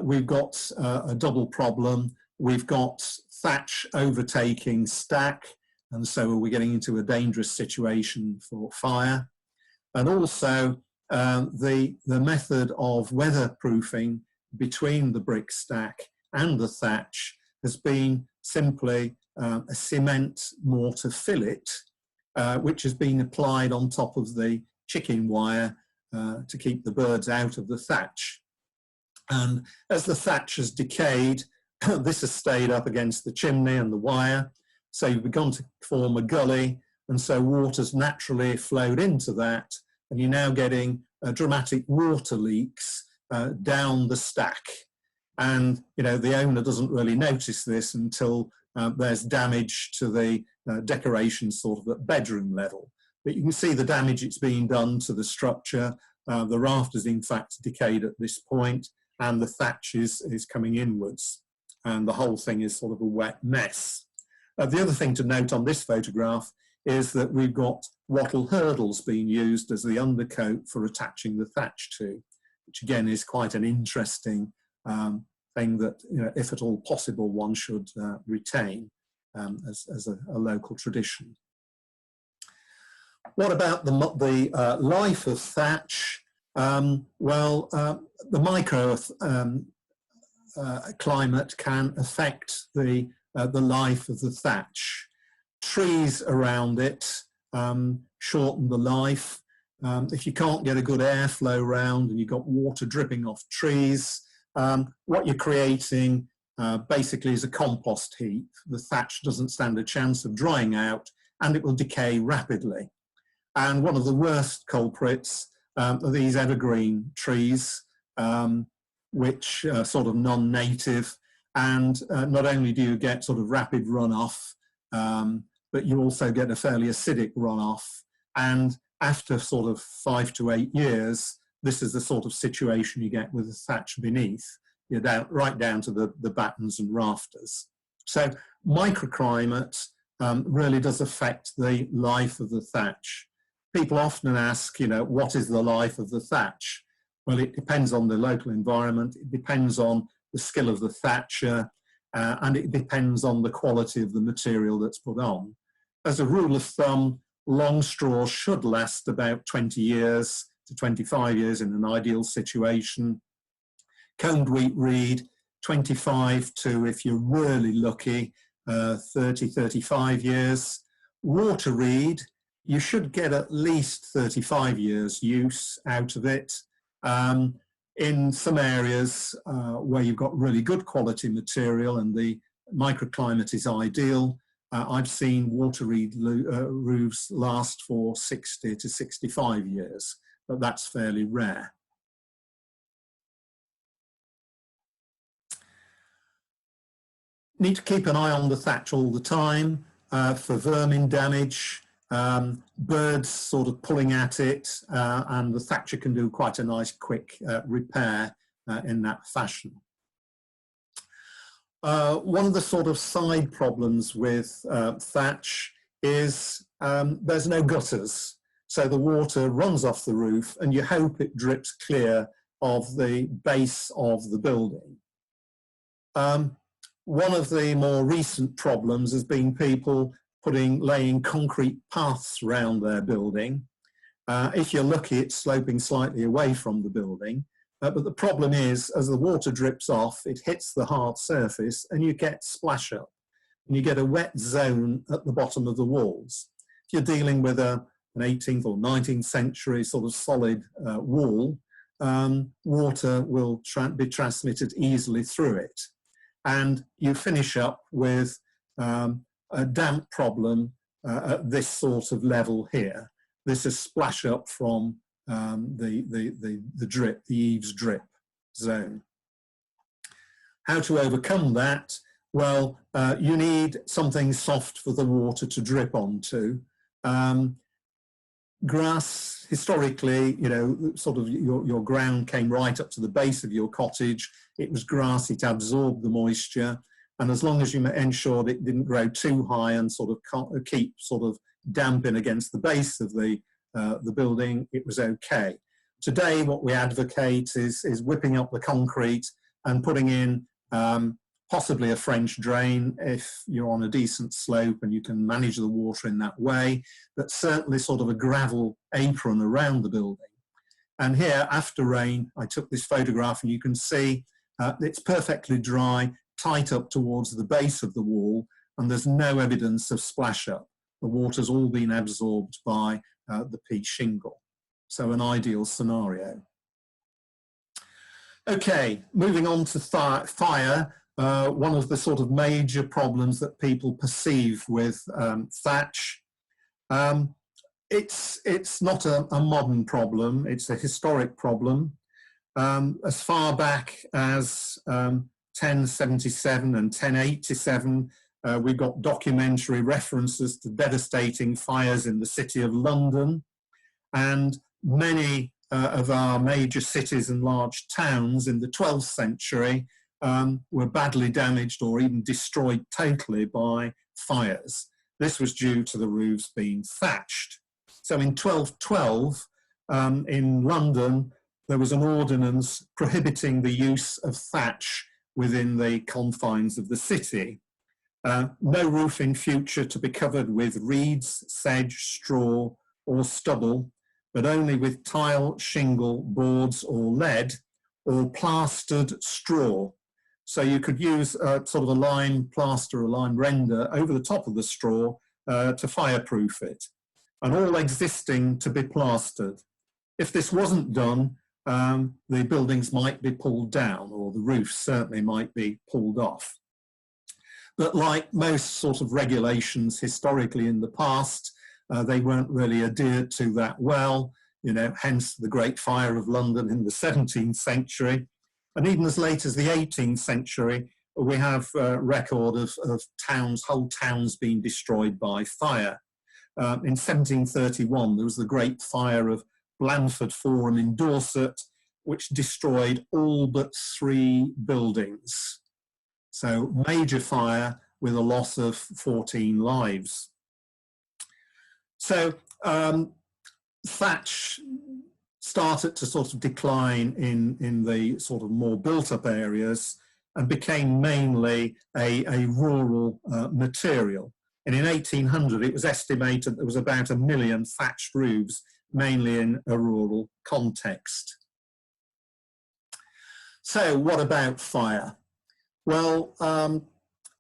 we've got a double problem. We've got thatch overtaking stack, and so we're getting into a dangerous situation for fire. And also the method of weatherproofing between the brick stack and the thatch has been simply a cement mortar fillet, which has been applied on top of the chicken wire to keep the birds out of the thatch. And as the thatch has decayed, this has stayed up against the chimney and the wire, so you've begun to form a gully, and so water's naturally flowed into that, and you're now getting dramatic water leaks down the stack. And you know, the owner doesn't really notice this until there's damage to the decoration sort of at bedroom level. But you can see the damage it's being done to the structure. The rafters in fact decayed at this point, and the thatch is coming inwards, and the whole thing is sort of a wet mess. The other thing to note on this photograph is that we've got wattle hurdles being used as the undercoat for attaching the thatch to. which again is quite an interesting thing that, you know, if at all possible, one should retain as a local tradition. What about the life of thatch? Well, the micro climate can affect the life of the thatch. Trees around it shorten the life. If you can't get a good airflow round and you've got water dripping off trees, what you're creating basically is a compost heap. The thatch doesn't stand a chance of drying out and it will decay rapidly. And one of the worst culprits are these evergreen trees, which are sort of non-native. And not only do you get sort of rapid runoff, but you also get a fairly acidic runoff. And after sort of 5 to 8 years, this is the sort of situation you get with the thatch beneath. You're down, right down to the battens and rafters. So microclimate really does affect the life of the thatch. People often ask, you know, what is the life of the thatch? Well, it depends on the local environment, it depends on the skill of the thatcher, and it depends on the quality of the material that's put on. As a rule of thumb, long straws should last about 20 years to 25 years in an ideal situation. Coned wheat reed, 25 to, if you're really lucky, 30, 35 years. Water reed, you should get at least 35 years use out of it. In some areas where you've got really good quality material and the microclimate is ideal, I've seen water reed roofs last for 60 to 65 years, but that's fairly rare. Need to keep an eye on the thatch all the time for vermin damage. Birds sort of pulling at it, and the thatcher can do quite a nice quick repair in that fashion. One of the sort of side problems with thatch is there's no gutters, so the water runs off the roof and you hope it drips clear of the base of the building. One of the more recent problems has been people laying concrete paths around their building. If you're lucky, it's sloping slightly away from the building. But the problem is, as the water drips off, it hits the hard surface and you get splash up. And you get a wet zone at the bottom of the walls. If you're dealing with an 18th or 19th century sort of solid wall, water will be transmitted easily through it. And you finish up with a damp problem at this sort of level here. This is splash up from the drip, the eaves drip zone. How to overcome that? Well, you need something soft for the water to drip onto. Grass, historically, you know, sort of your ground came right up to the base of your cottage. It was grass, it absorbed the moisture. And as long as you ensured it didn't grow too high and sort of keep sort of damping against the base of the building, it was okay. Today, what we advocate is whipping up the concrete and putting in possibly a French drain if you're on a decent slope and you can manage the water in that way, but certainly sort of a gravel apron around the building. And here, after rain, I took this photograph and you can see it's perfectly dry, tight up towards the base of the wall, and there's no evidence of splash up. The water's all been absorbed by the peat shingle. So an ideal scenario. Okay, moving on to fire. One of the sort of major problems that people perceive with thatch. It's not a modern problem, it's a historic problem. As far back as 1077 and 1087, we've got documentary references to devastating fires in the city of London, and many of our major cities and large towns in the 12th century were badly damaged or even destroyed totally by fires. This was due to the roofs being thatched. So in 1212, in London, there was an ordinance prohibiting the use of thatch within the confines of the city. No roof in future to be covered with reeds, sedge, straw or stubble, but only with tile, shingle, boards or lead or plastered straw. So you could use sort of a lime plaster, a lime render over the top of the straw to fireproof it, and all existing to be plastered. If this wasn't done, the buildings might be pulled down, or the roofs certainly might be pulled off. But like most sort of regulations historically in the past, they weren't really adhered to that well, you know, hence the Great Fire of London in the 17th century. And even as late as the 18th century, we have a record of towns, whole towns being destroyed by fire. In 1731, there was the Great Fire of Blandford Forum in Dorset, which destroyed all but 3 buildings. So major fire with a loss of 14 lives. So thatch started to sort of decline in the sort of more built-up areas and became mainly a rural material. And in 1800, it was estimated there was about 1 million thatched roofs, mainly in a rural context. So what about fire? Well,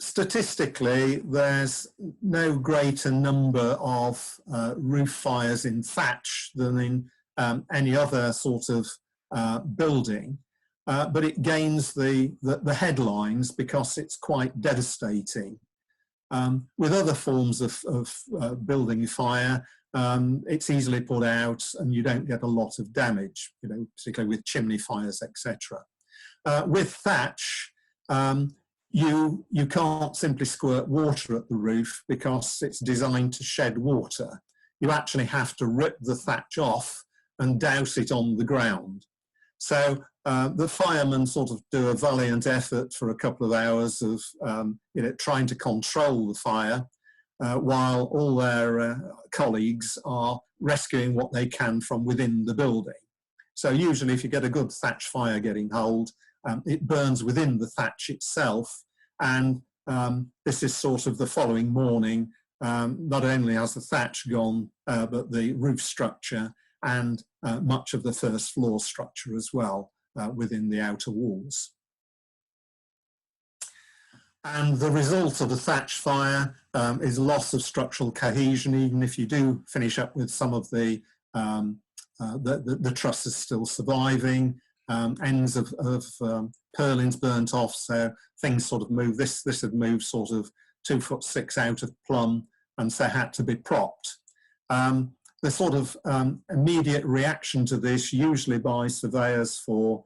statistically, there's no greater number of roof fires in thatch than in any other sort of building, but it gains the headlines because it's quite devastating. With other forms of building fire, it's easily put out and you don't get a lot of damage, you know, particularly with chimney fires, etc. With thatch, you can't simply squirt water at the roof because it's designed to shed water. You actually have to rip the thatch off and douse it on the ground. So the firemen sort of do a valiant effort for a couple of hours of you know, trying to control the fire while all their colleagues are rescuing what they can from within the building. So usually if you get a good thatch fire getting hold, it burns within the thatch itself, and this is sort of the following morning. Not only has the thatch gone, but the roof structure and much of the first floor structure as well within the outer walls. And the result of the thatch fire is loss of structural cohesion, even if you do finish up with some of the trusses still surviving, ends of purlins burnt off, so things sort of move. This had moved sort of 2'6" out of plumb, and so had to be propped. The sort of immediate reaction to this, usually by surveyors for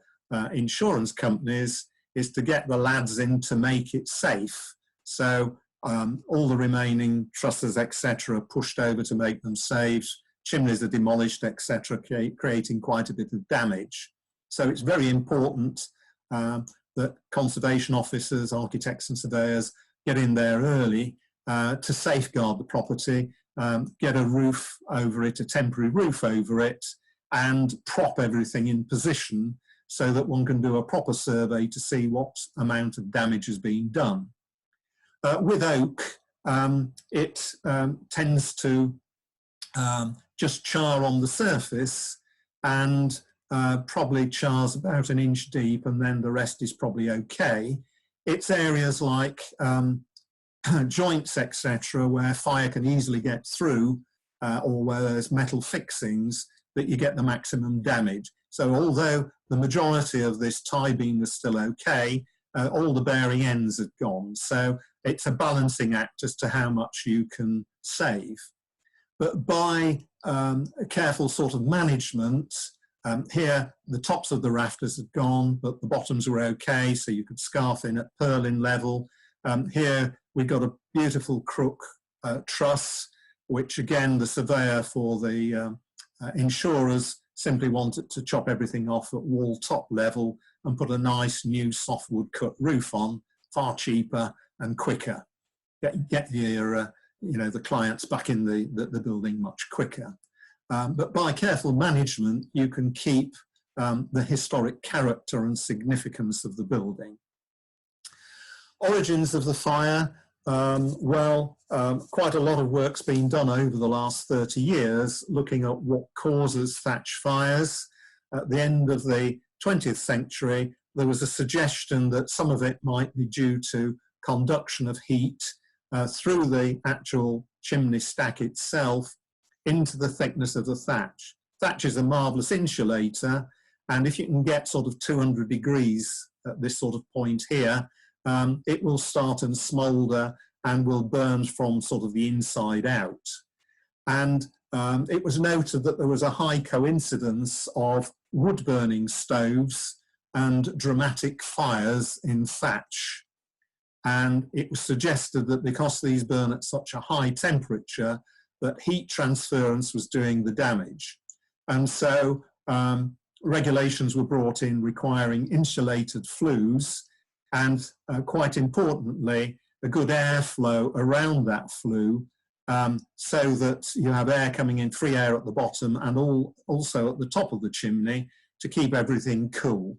insurance companies, is to get the lads in to make it safe. So all the remaining trusses, etc., are pushed over to make them safe. Chimneys are demolished, etc., creating quite a bit of damage. So it's very important that conservation officers, architects and surveyors get in there early to safeguard the property, get a roof over it, a temporary roof over it, and prop everything in position so that one can do a proper survey to see what amount of damage has been done. With oak, it tends to just char on the surface and probably chars about 1 inch deep, and then the rest is probably okay. It's areas like joints, etc., where fire can easily get through, or where there's metal fixings, that you get the maximum damage. So although the majority of this tie beam was still okay, all the bearing ends had gone. So it's a balancing act as to how much you can save. But by a careful sort of management, here the tops of the rafters had gone, but the bottoms were okay, so you could scarf in at purlin level. Here we got a beautiful crook truss, which again the surveyor for the insurers simply wanted to chop everything off at wall top level and put a nice new softwood cut roof on, far cheaper and quicker. Get your you know, the clients back in the building much quicker. But by careful management, you can keep the historic character and significance of the building. Origins of the fire, quite a lot of work's been done over the last 30 years looking at what causes thatch fires. At the end of the 20th century, there was a suggestion that some of it might be due to conduction of heat through the actual chimney stack itself into the thickness of the thatch. Thatch is a marvellous insulator, and if you can get sort of 200 degrees at this sort of point here, it will start and smoulder and will burn from sort of the inside out. And it was noted that there was a high coincidence of wood-burning stoves and dramatic fires in thatch. And it was suggested that because these burn at such a high temperature, that heat transference was doing the damage. And so regulations were brought in requiring insulated flues and, quite importantly, a good airflow around that flue, so that you have air coming in, free air at the bottom and also at the top of the chimney to keep everything cool.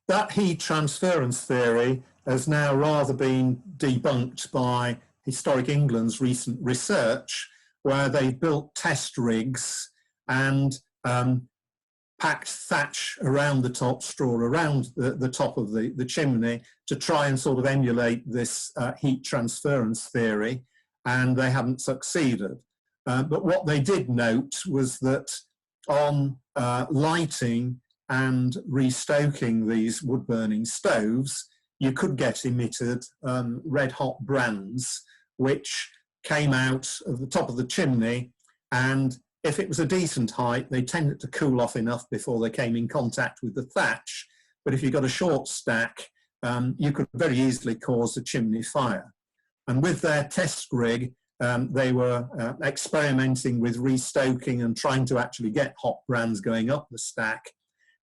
That heat transference theory has now rather been debunked by Historic England's recent research, where they've built test rigs and packed thatch around the top, straw around the top of the chimney to try and sort of emulate this heat transference theory, and they haven't succeeded. But what they did note was that on lighting and restoking these wood-burning stoves, you could get emitted red-hot brands, which came out of the top of the chimney, and if it was a decent height, they tended to cool off enough before they came in contact with the thatch. But if you got a short stack, you could very easily cause a chimney fire. And with their test rig, they were experimenting with restoking and trying to actually get hot brands going up the stack.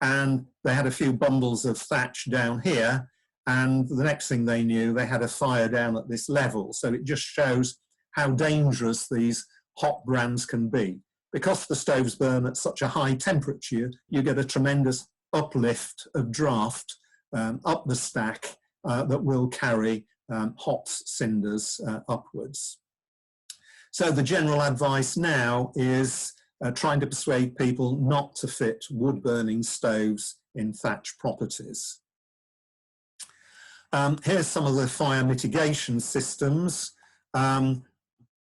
And they had a few bundles of thatch down here, and the next thing they knew, they had a fire down at this level. So it just shows how dangerous these hot brands can be. Because the stoves burn at such a high temperature, you get a tremendous uplift of draft up the stack that will carry hot cinders upwards. So the general advice now is trying to persuade people not to fit wood-burning stoves in thatch properties. Here's some of the fire mitigation systems.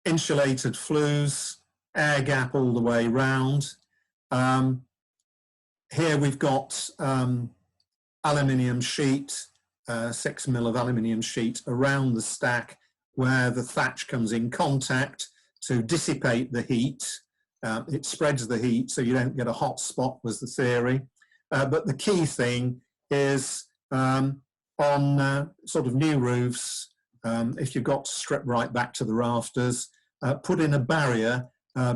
Insulated flues, air gap all the way round. Here we've got aluminium sheet, 6 mil of aluminium sheet around the stack where the thatch comes in contact to dissipate the heat. It spreads the heat so you don't get a hot spot, was the theory. But the key thing is on sort of new roofs, if you've got to strip right back to the rafters, put in a barrier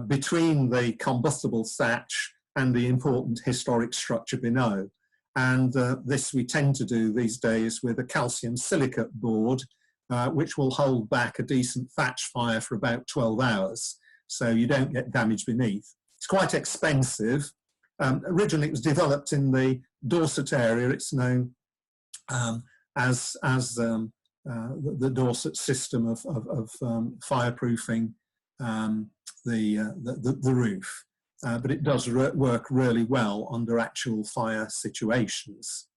between the combustible thatch and the important historic structure below. And this we tend to do these days with a calcium silicate board, which will hold back a decent thatch fire for about 12 hours, so you don't get damage beneath. It's quite expensive. Originally it was developed in the Dorset area. It's known as the Dorset system of fireproofing the roof. But it does work really well under actual fire situations.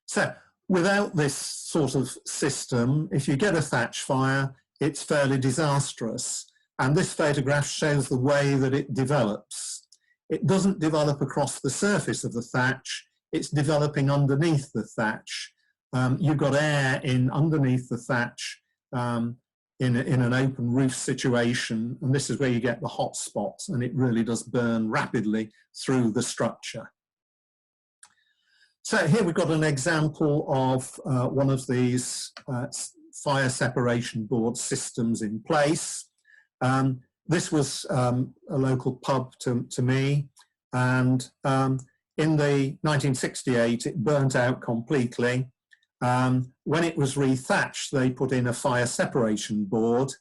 So without this sort of system, if you get a thatch fire, it's fairly disastrous. And this photograph shows the way that it develops. It doesn't develop across the surface of the thatch, it's developing underneath the thatch. You've got air in underneath the thatch in an open roof situation, and this is where you get the hot spots, and it really does burn rapidly through the structure. So here we've got an example of one of these fire separation board systems in place. This was a local pub to me, and in the 1968 it burnt out completely. When it was rethatched, they put in a fire separation board,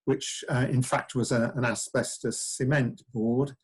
which in fact was an asbestos cement board.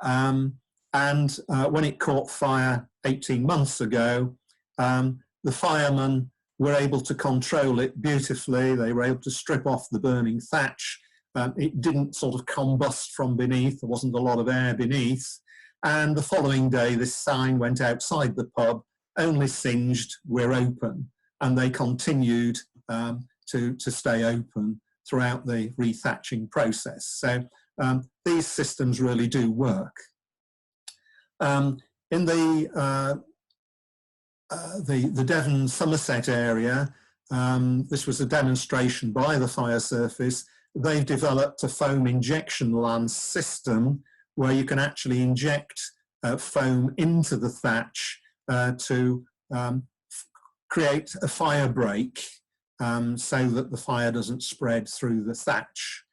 And when it caught fire 18 months ago, the firemen were able to control it beautifully. They were able to strip off the burning thatch. It didn't sort of combust from beneath. There wasn't a lot of air beneath. And the following day, this sign went outside the pub, only singed, we're open. And they continued to stay open throughout the rethatching process. So these systems really do work. In the Devon Somerset area, this was a demonstration by the fire service. They've developed a foam injection lance system where you can actually inject foam into the thatch to create a fire break so that the fire doesn't spread through the thatch.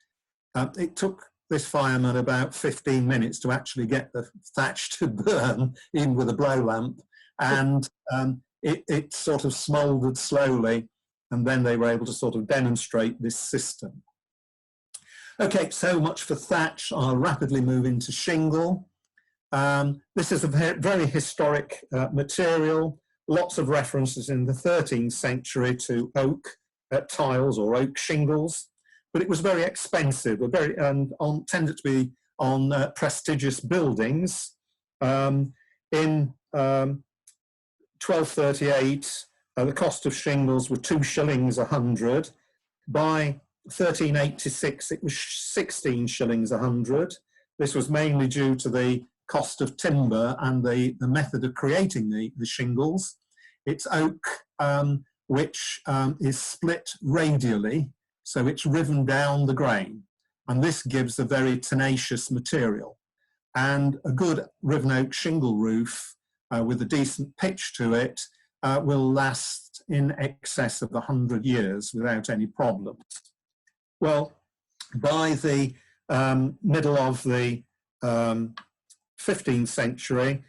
It took this fireman about 15 minutes to actually get the thatch to burn, even with a blow lamp, and it sort of smouldered slowly, and then they were able to sort of demonstrate this system. Okay, so much for thatch. I'll rapidly move into shingle. This is a very historic material. Lots of references in the 13th century to oak tiles or oak shingles, but it was very expensive, tended to be on prestigious buildings. In 1238, the cost of shingles were 2 shillings a hundred. By 1386, it was 16 shillings a hundred. This was mainly due to the cost of timber and the method of creating the shingles. It's oak, which is split radially, so it's riven down the grain, and this gives a very tenacious material. And a good riven oak shingle roof with a decent pitch to it will last in excess of 100 years without any problems. Well, by the middle of the 15th century,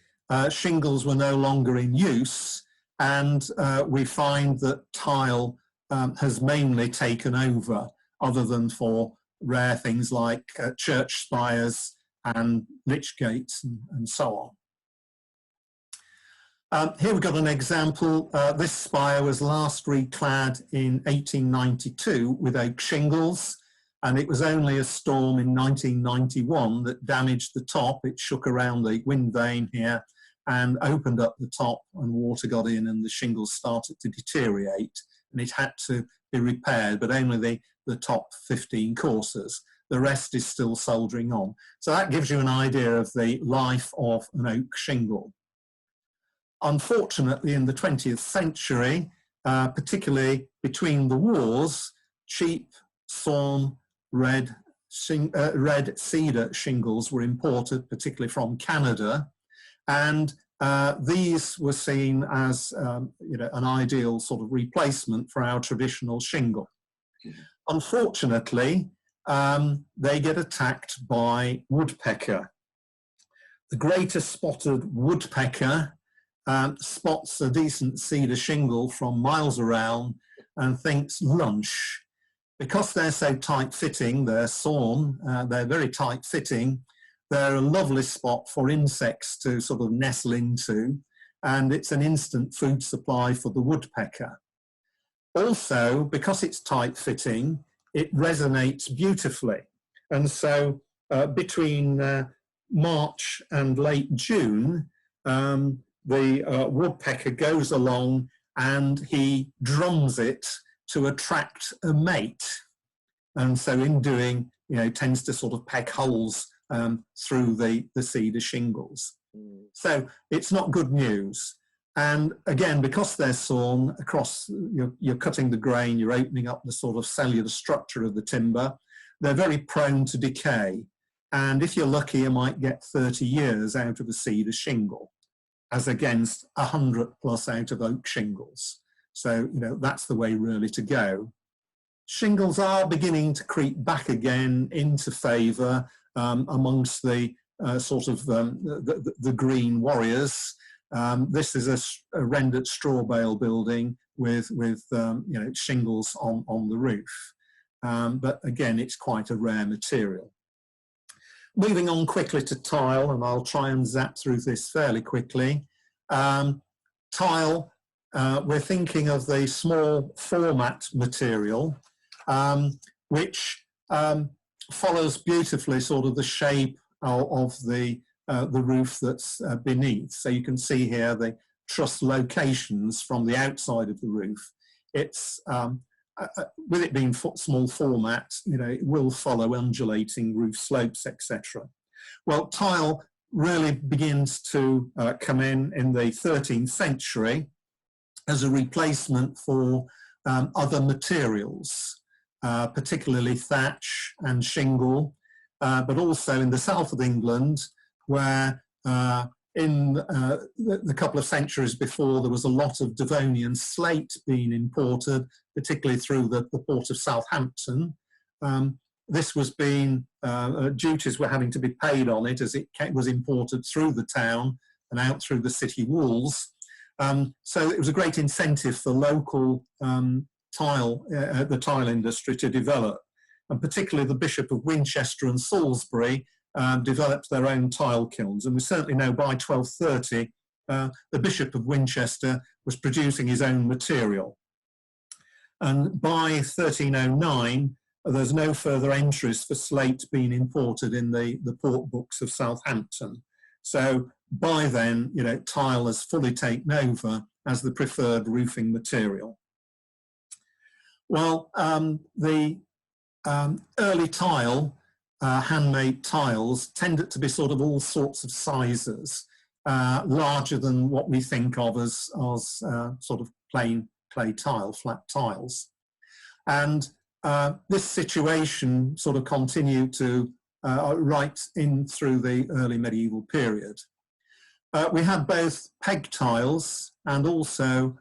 shingles were no longer in use, and we find that tile has mainly taken over, other than for rare things like church spires and lich gates and so on. Here we've got an example. This spire was last reclad in 1892 with oak shingles, and it was only a storm in 1991 that damaged the top. It shook around the wind vane here and opened up the top, and water got in and the shingles started to deteriorate, and it had to be repaired, but only the top 15 courses. The rest is still soldering on. So that gives you an idea of the life of an oak shingle. Unfortunately, in the 20th century, particularly between the wars, cheap sawn red cedar shingles were imported, particularly from Canada, and these were seen as an ideal sort of replacement for our traditional shingle. Unfortunately, they get attacked by woodpecker. The greatest spotted woodpecker spots a decent cedar shingle from miles around and thinks lunch. Because they're so tight-fitting, they're sawn, they're very tight-fitting, they're a lovely spot for insects to sort of nestle into, and it's an instant food supply for the woodpecker. Also, because it's tight-fitting, it resonates beautifully. And so between March and late June, the woodpecker goes along and he drums it to attract a mate. And so in doing, tends to sort of peck holes through the cedar shingles. So it's not good news. And again, because they're sawn across, you're cutting the grain, you're opening up the sort of cellular structure of the timber, they're very prone to decay. And if you're lucky, you might get 30 years out of a cedar shingle, as against 100 plus out of oak shingles. So, that's the way really to go. Shingles are beginning to creep back again into favour amongst the the green warriors. This is a rendered straw bale building with shingles on the roof. but again, it's quite a rare material. Moving on quickly to tile, and I'll try and zap through this fairly quickly. Tile, we're thinking of the small format material, which follows beautifully sort of the shape of the roof that's beneath. So you can see here the truss locations from the outside of the roof. It's with it being small format, you know, it will follow undulating roof slopes, etc. Well, tile really begins to come in the 13th century as a replacement for other materials, particularly thatch and shingle, but also in the south of England, where in the couple of centuries before, there was a lot of Devonian slate being imported, particularly through the port of Southampton. This was being, duties were having to be paid on it as it was imported through the town and out through the city walls. So it was a great incentive for local the tile industry to develop, and particularly the Bishop of Winchester and Salisbury developed their own tile kilns. And we certainly know by 1230, the Bishop of Winchester was producing his own material. And by 1309, there's no further entries for slate being imported in the port books of Southampton. So by then, you know, tile has fully taken over as the preferred roofing material. Well, the early tile, handmade tiles, tended to be sort of all sorts of sizes, larger than what we think of as sort of plain clay tile, flat tiles. And this situation sort of continued to right in through the early medieval period. We had both peg tiles and also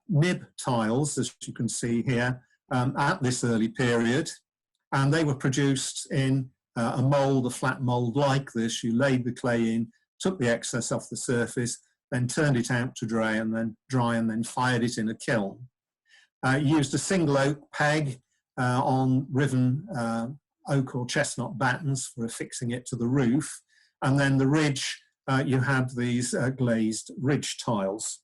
nib tiles, as you can see here, at this early period. And they were produced in a mould, a flat mould like this. You laid the clay in, took the excess off the surface, then turned it out to dry and then fired it in a kiln. Used a single oak peg on riven oak or chestnut battens for affixing it to the roof. And then the ridge, you had these glazed ridge tiles.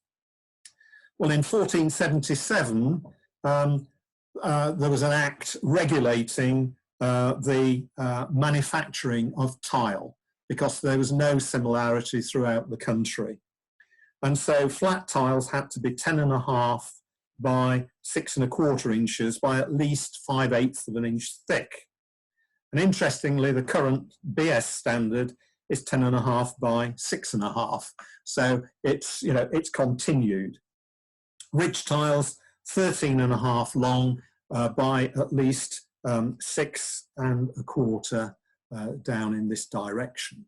Well, in 1477, there was an act regulating the manufacturing of tile because there was no similarity throughout the country. And so flat tiles had to be 10.5 by 6.25 inches by at least 5/8 of an inch thick. And interestingly, the current BS standard is 10.5 by 6.5. So it's, you know, it's continued. Ridge tiles, 13.5 long by at least 6.25 down in this direction.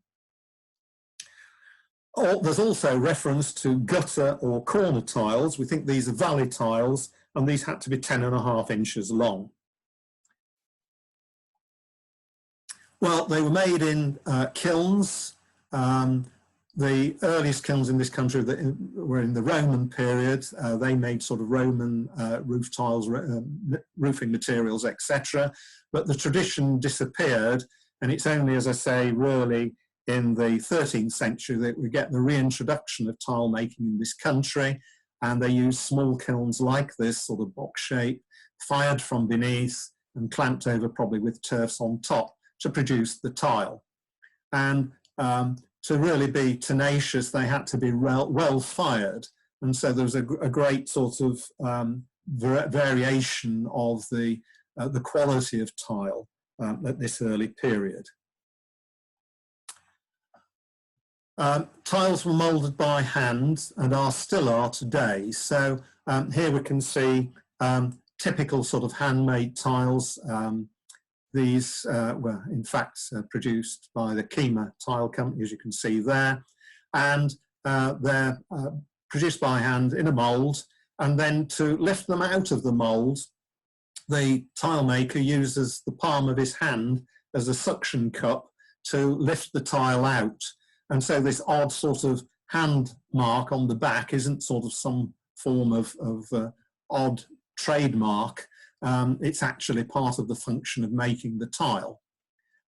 There's also reference to gutter or corner tiles. We think these are valley tiles, and these had to be 10.5 inches long. Well, they were made in kilns. The earliest kilns in this country were in the Roman period. They made sort of Roman roof tiles, roofing materials, etc. But the tradition disappeared, and it's only, as I say, really in the 13th century that we get the reintroduction of tile making in this country, and they use small kilns like this, sort of box shape, fired from beneath and clamped over probably with turfs on top to produce the tile. And to really be tenacious, they had to be well fired, and so there was a great sort of variation of the quality of tile at this early period. Tiles were moulded by hand and still are today. So here we can see typical sort of handmade tiles. These were in fact produced by the Kema Tile Company, as you can see there, and they're produced by hand in a mould, and then to lift them out of the mould, the tile maker uses the palm of his hand as a suction cup to lift the tile out. And so this odd sort of hand mark on the back isn't sort of some form of odd trademark. it's actually part of the function of making the tile.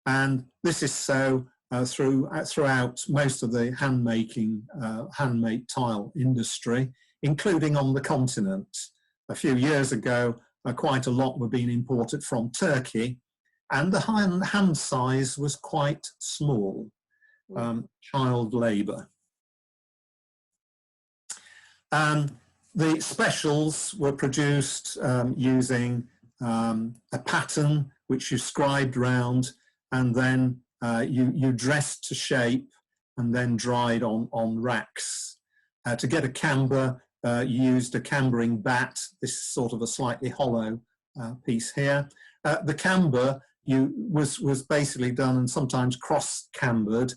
And this is so throughout most of the handmade tile industry, including on the continent. A few years ago, quite a lot were being imported from Turkey, and the hand size was quite small, child labour. The specials were produced using a pattern which you scribed round, and then you dressed to shape and then dried on racks. To get a camber, you used a cambering bat. This is sort of a slightly hollow piece here. The camber was basically done and sometimes cross-cambered,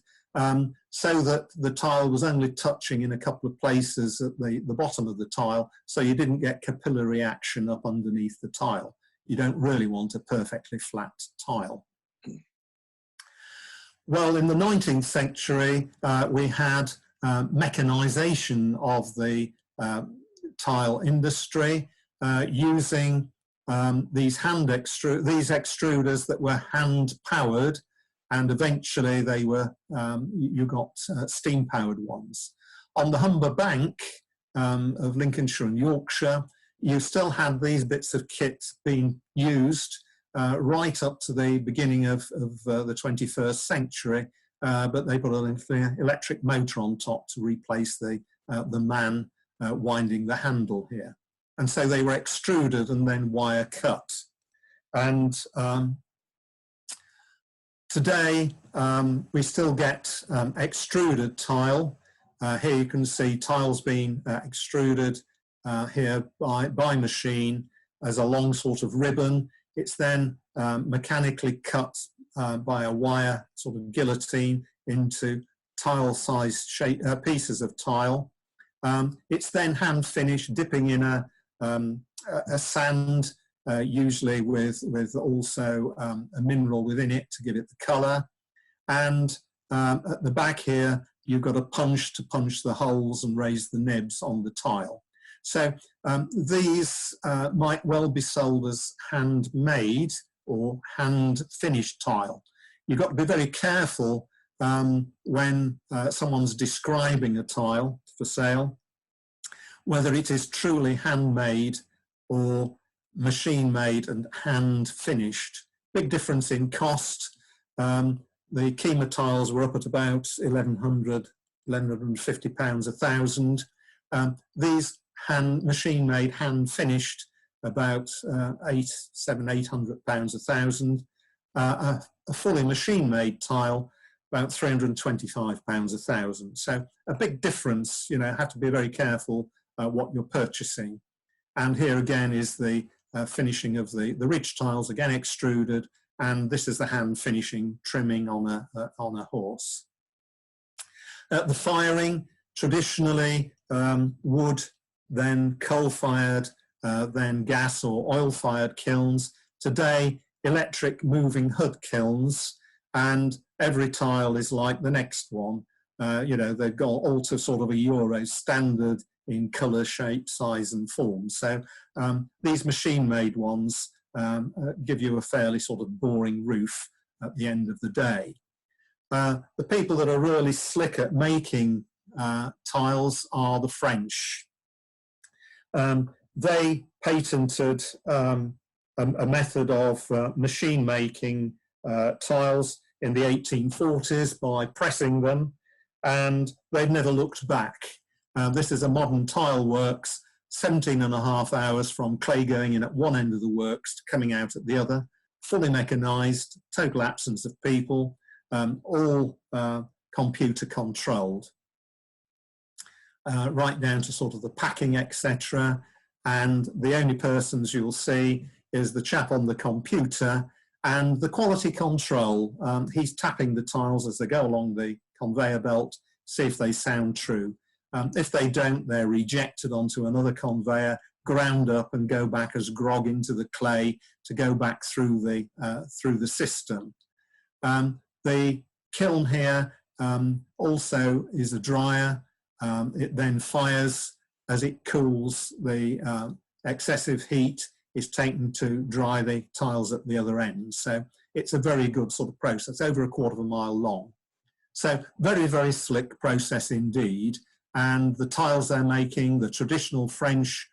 so that the tile was only touching in a couple of places at the bottom of the tile, so you didn't get capillary action up underneath the tile. You don't really want a perfectly flat tile. Well, in the 19th century, we had mechanisation of the tile industry using these extruders that were hand-powered, and eventually they were you got steam-powered ones. On the Humber Bank of Lincolnshire and Yorkshire, you still had these bits of kit being used right up to the beginning of the 21st century, but they put an electric motor on top to replace the man winding the handle here. And so they were extruded and then wire cut. And today we still get extruded tile. Here you can see tiles being extruded here by machine as a long sort of ribbon. It's then mechanically cut by a wire sort of guillotine into tile-sized pieces of tile. It's then hand finished, dipping in a sand, usually with also a mineral within it to give it the colour. And at the back here, you've got a punch to punch the holes and raise the nibs on the tile. So these might well be sold as handmade or hand-finished tile. You've got to be very careful when someone's describing a tile for sale, whether it is truly handmade or machine-made and hand-finished. Big difference in cost. The Kema tiles were up at about £1,100, £1,150 a thousand. These machine-made, hand-finished, about £800 a thousand. A fully machine-made tile, about £325 a thousand. So a big difference. You know, have to be very careful what you're purchasing. And here again is the finishing of the ridge tiles, again extruded, and this is the hand finishing trimming on a horse. The firing, traditionally wood, then coal-fired, then gas or oil-fired kilns. Today, electric moving hood kilns, and every tile is like the next one. You know, they've got all to sort of a Euro standard in colour, shape, size and form. So these machine-made ones give you a fairly sort of boring roof at the end of the day. The people that are really slick at making tiles are the French. They patented a method of machine making tiles in the 1840s by pressing them, and they've never looked back. This is a modern tile works, 17.5 hours from clay going in at one end of the works to coming out at the other, fully mechanised, total absence of people, all computer controlled, right down to sort of the packing, etc. And the only persons you'll see is the chap on the computer and the quality control. He's tapping the tiles as they go along the conveyor belt, see if they sound true. If they don't, they're rejected onto another conveyor, ground up and go back as grog into the clay to go back through the system. The kiln here also is a dryer. It then fires as it cools the excessive heat is taken to dry the tiles at the other end. So it's a very good sort of process, over a quarter of a mile long. So very, very slick process indeed. And the tiles they're making, the traditional French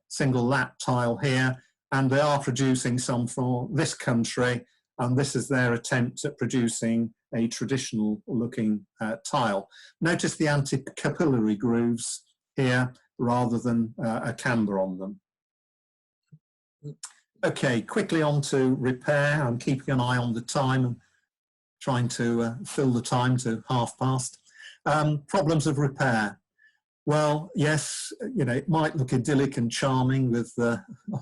single lap tile here, and they are producing some for this country, and this is their attempt at producing a traditional looking tile. Notice the anti-capillary grooves here rather than a camber on them. Okay, quickly on to repair. I'm keeping an eye on the time and trying to fill the time to past. Problems of repair. Well, yes, you know, it might look idyllic and charming with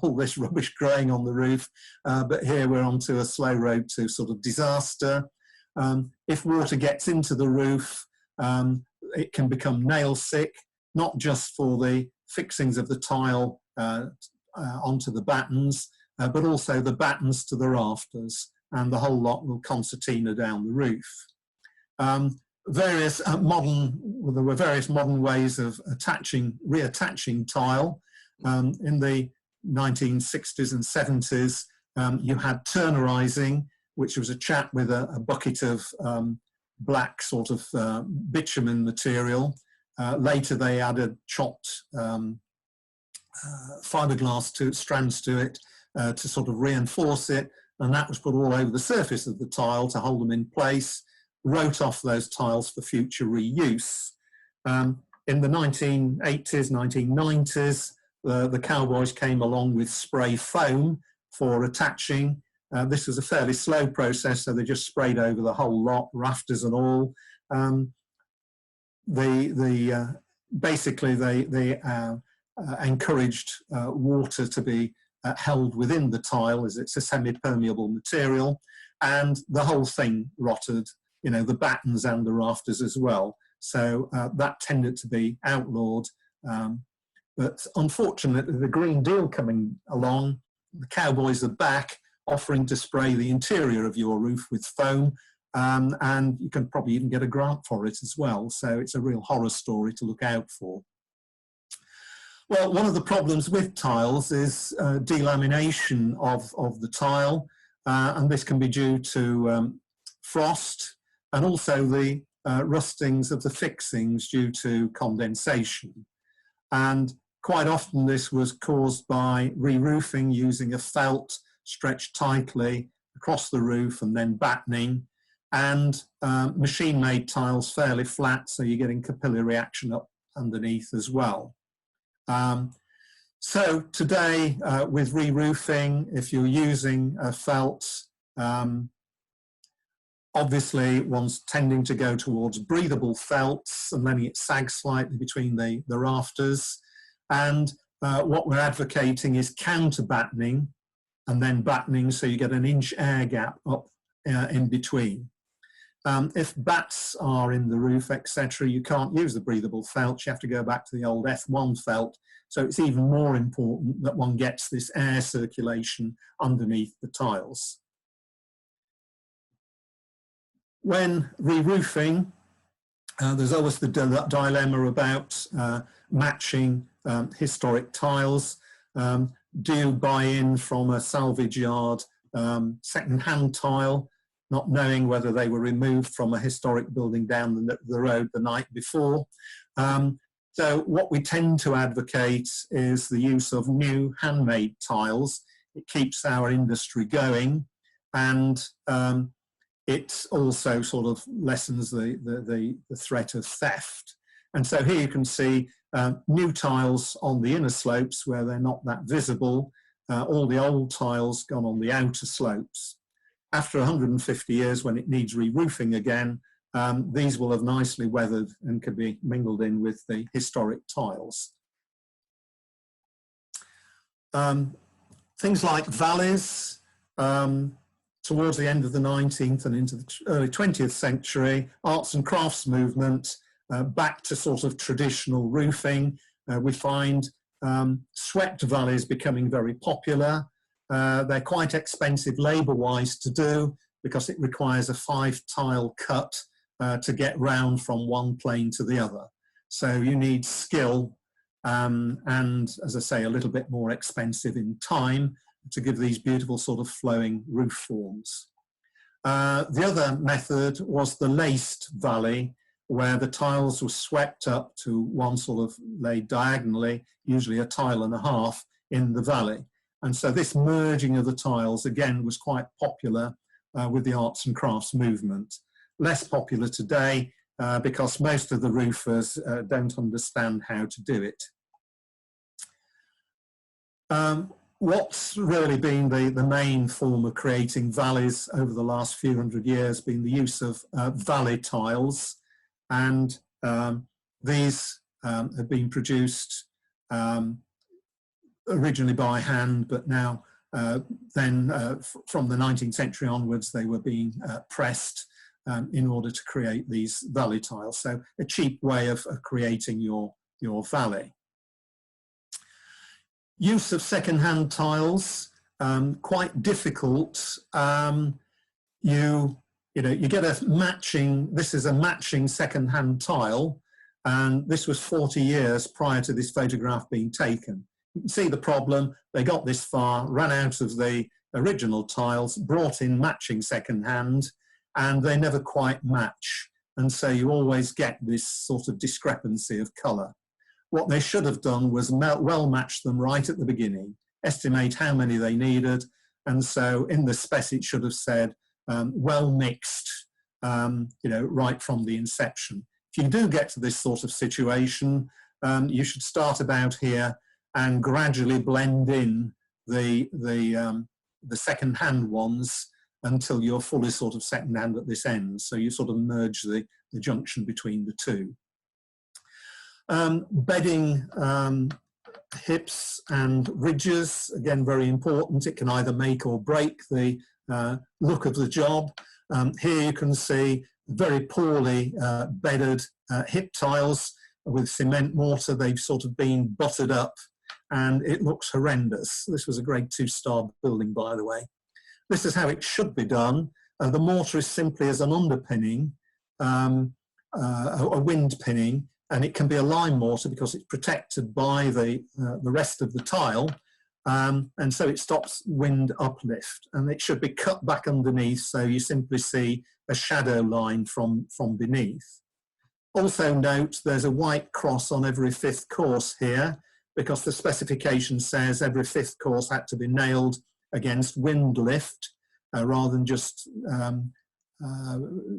all this rubbish growing on the roof, but here we're onto a slow road to sort of disaster. If water gets into the roof, it can become nail sick, not just for the fixings of the tile onto the battens, but also the battens to the rafters, and the whole lot will concertina down the roof. There were various modern ways of reattaching tile. In the 1960s and 70s, you had turnerizing, which was a chap with a bucket of black sort of bitumen material. Later they added chopped fiberglass strands to it to sort of reinforce it, and that was put all over the surface of the tile to hold them in place, wrote off those tiles for future reuse. In the 1980s, 1990s, the cowboys came along with spray foam for attaching. This was a fairly slow process, so they just sprayed over the whole lot, rafters and all. Basically, they encouraged water to be held within the tile, as it's a semi-permeable material, and the whole thing rotted, you know, the battens and the rafters as well. So that tended to be outlawed. But unfortunately, the Green Deal coming along, the cowboys are back offering to spray the interior of your roof with foam, and you can probably even get a grant for it as well. So it's a real horror story to look out for. Well, one of the problems with tiles is delamination of the tile, and this can be due to frost, and also the rustings of the fixings due to condensation. And quite often this was caused by re-roofing using a felt stretched tightly across the roof and then battening, and machine-made tiles fairly flat, so you're getting capillary action up underneath as well. So today with re-roofing, if you're using felt, obviously one's tending to go towards breathable felts, and then it sags slightly between the rafters. And what we're advocating is counter battening and then battening, so you get an inch air gap up in between. If bats are in the roof, etc., you can't use the breathable felt. You have to go back to the old F1 felt. So it's even more important that one gets this air circulation underneath the tiles. When re-roofing, there's always the dilemma about matching historic tiles. Do you buy in from a salvage yard second-hand tile, not knowing whether they were removed from a historic building down the road the night before? So what we tend to advocate is the use of new handmade tiles. It keeps our industry going, and it also sort of lessens the threat of theft. And so here you can see new tiles on the inner slopes where they're not that visible, all the old tiles gone on the outer slopes. After 150 years, when it needs re-roofing again, these will have nicely weathered and could be mingled in with the historic tiles. Things like valleys, towards the end of the 19th and into the early 20th century, arts and crafts movement, back to sort of traditional roofing. We find swept valleys becoming very popular. They're quite expensive labour-wise to do because it requires a 5-tile cut to get round from one plane to the other. So you need skill and, as I say, a little bit more expensive in time to give these beautiful sort of flowing roof forms. The other method was the laced valley, where the tiles were swept up to one sort of laid diagonally, usually a tile and a half in the valley. And so this merging of the tiles, again, was quite popular with the arts and crafts movement. Less popular today because most of the roofers don't understand how to do it. What's really been the main form of creating valleys over the last few hundred years been the use of valley tiles. And these have been produced originally by hand, but now from the 19th century onwards, they were being pressed in order to create these valley tiles. So a cheap way of creating your valley. Use of second-hand tiles, quite difficult. You get a matching, this is a matching second-hand tile, and this was 40 years prior to this photograph being taken. You can see the problem. They got this far, ran out of the original tiles, brought in matching second-hand, and they never quite match. And so you always get this sort of discrepancy of colour. What they should have done was well match them right at the beginning, estimate how many they needed, and so in the spec it should have said well mixed, right from the inception. If you do get to this sort of situation, you should start about here and gradually blend in the second-hand ones until you're fully sort of second-hand at this end. So you sort of merge the junction between the two. Bedding hips and ridges, again, very important. It can either make or break the look of the job. Here you can see very poorly bedded hip tiles with cement mortar. They've sort of been buttered up and it looks horrendous. This was a grade 2-star building, by the way. This is how it should be done. The mortar is simply as an underpinning, a wind pinning, and it can be a lime mortar because it's protected by the rest of the tile, and so it stops wind uplift, and it should be cut back underneath so you simply see a shadow line from beneath. Also note there's a white cross on every 5th course here because the specification says every 5th course had to be nailed against wind lift rather than just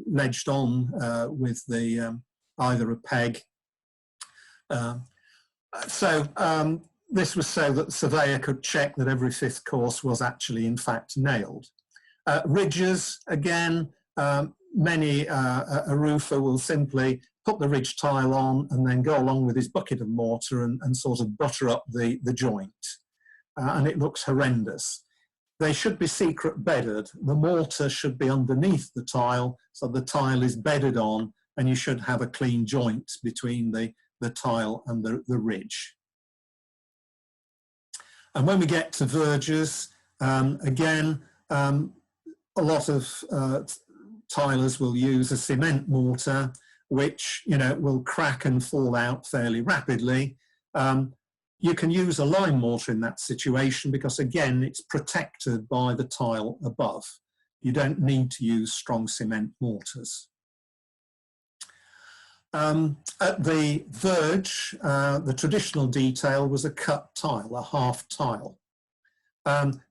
ledged on with the either a peg. This was so that the surveyor could check that every 5th course was actually in fact nailed. Ridges, again, a roofer will simply put the ridge tile on and then go along with his bucket of mortar and sort of butter up the joint. And it looks horrendous. They should be secret bedded. The mortar should be underneath the tile, so the tile is bedded on, and you should have a clean joint between the tile and the ridge. And when we get to verges, again, a lot of tilers will use a cement mortar, which will crack and fall out fairly rapidly. You can use a lime mortar in that situation because, again, it's protected by the tile above. You don't need to use strong cement mortars. At the verge, the traditional detail was a cut tile, a half tile.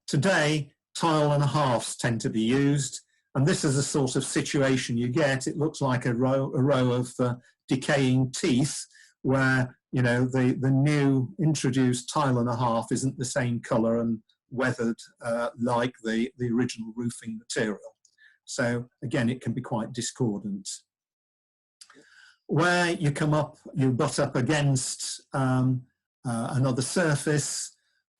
Today, tile and a halves tend to be used, and this is the sort of situation you get. It looks like a row of decaying teeth where the new introduced tile and a half isn't the same colour and weathered like the original roofing material. So again, it can be quite discordant. Where you come up, you butt up against another surface.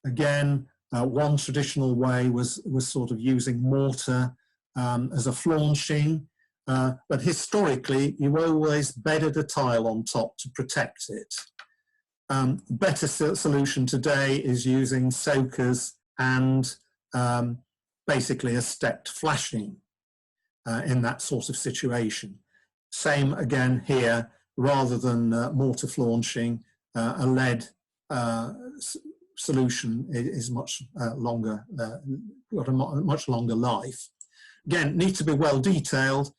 Again, one traditional way was sort of using mortar as a flaunching, but historically you always bedded a tile on top to protect it. Better solution today is using soakers and basically a stepped flashing in that sort of situation. Same again here, rather than mortar flaunching, a lead solution is much longer, got a much longer life. Again, needs to be well detailed.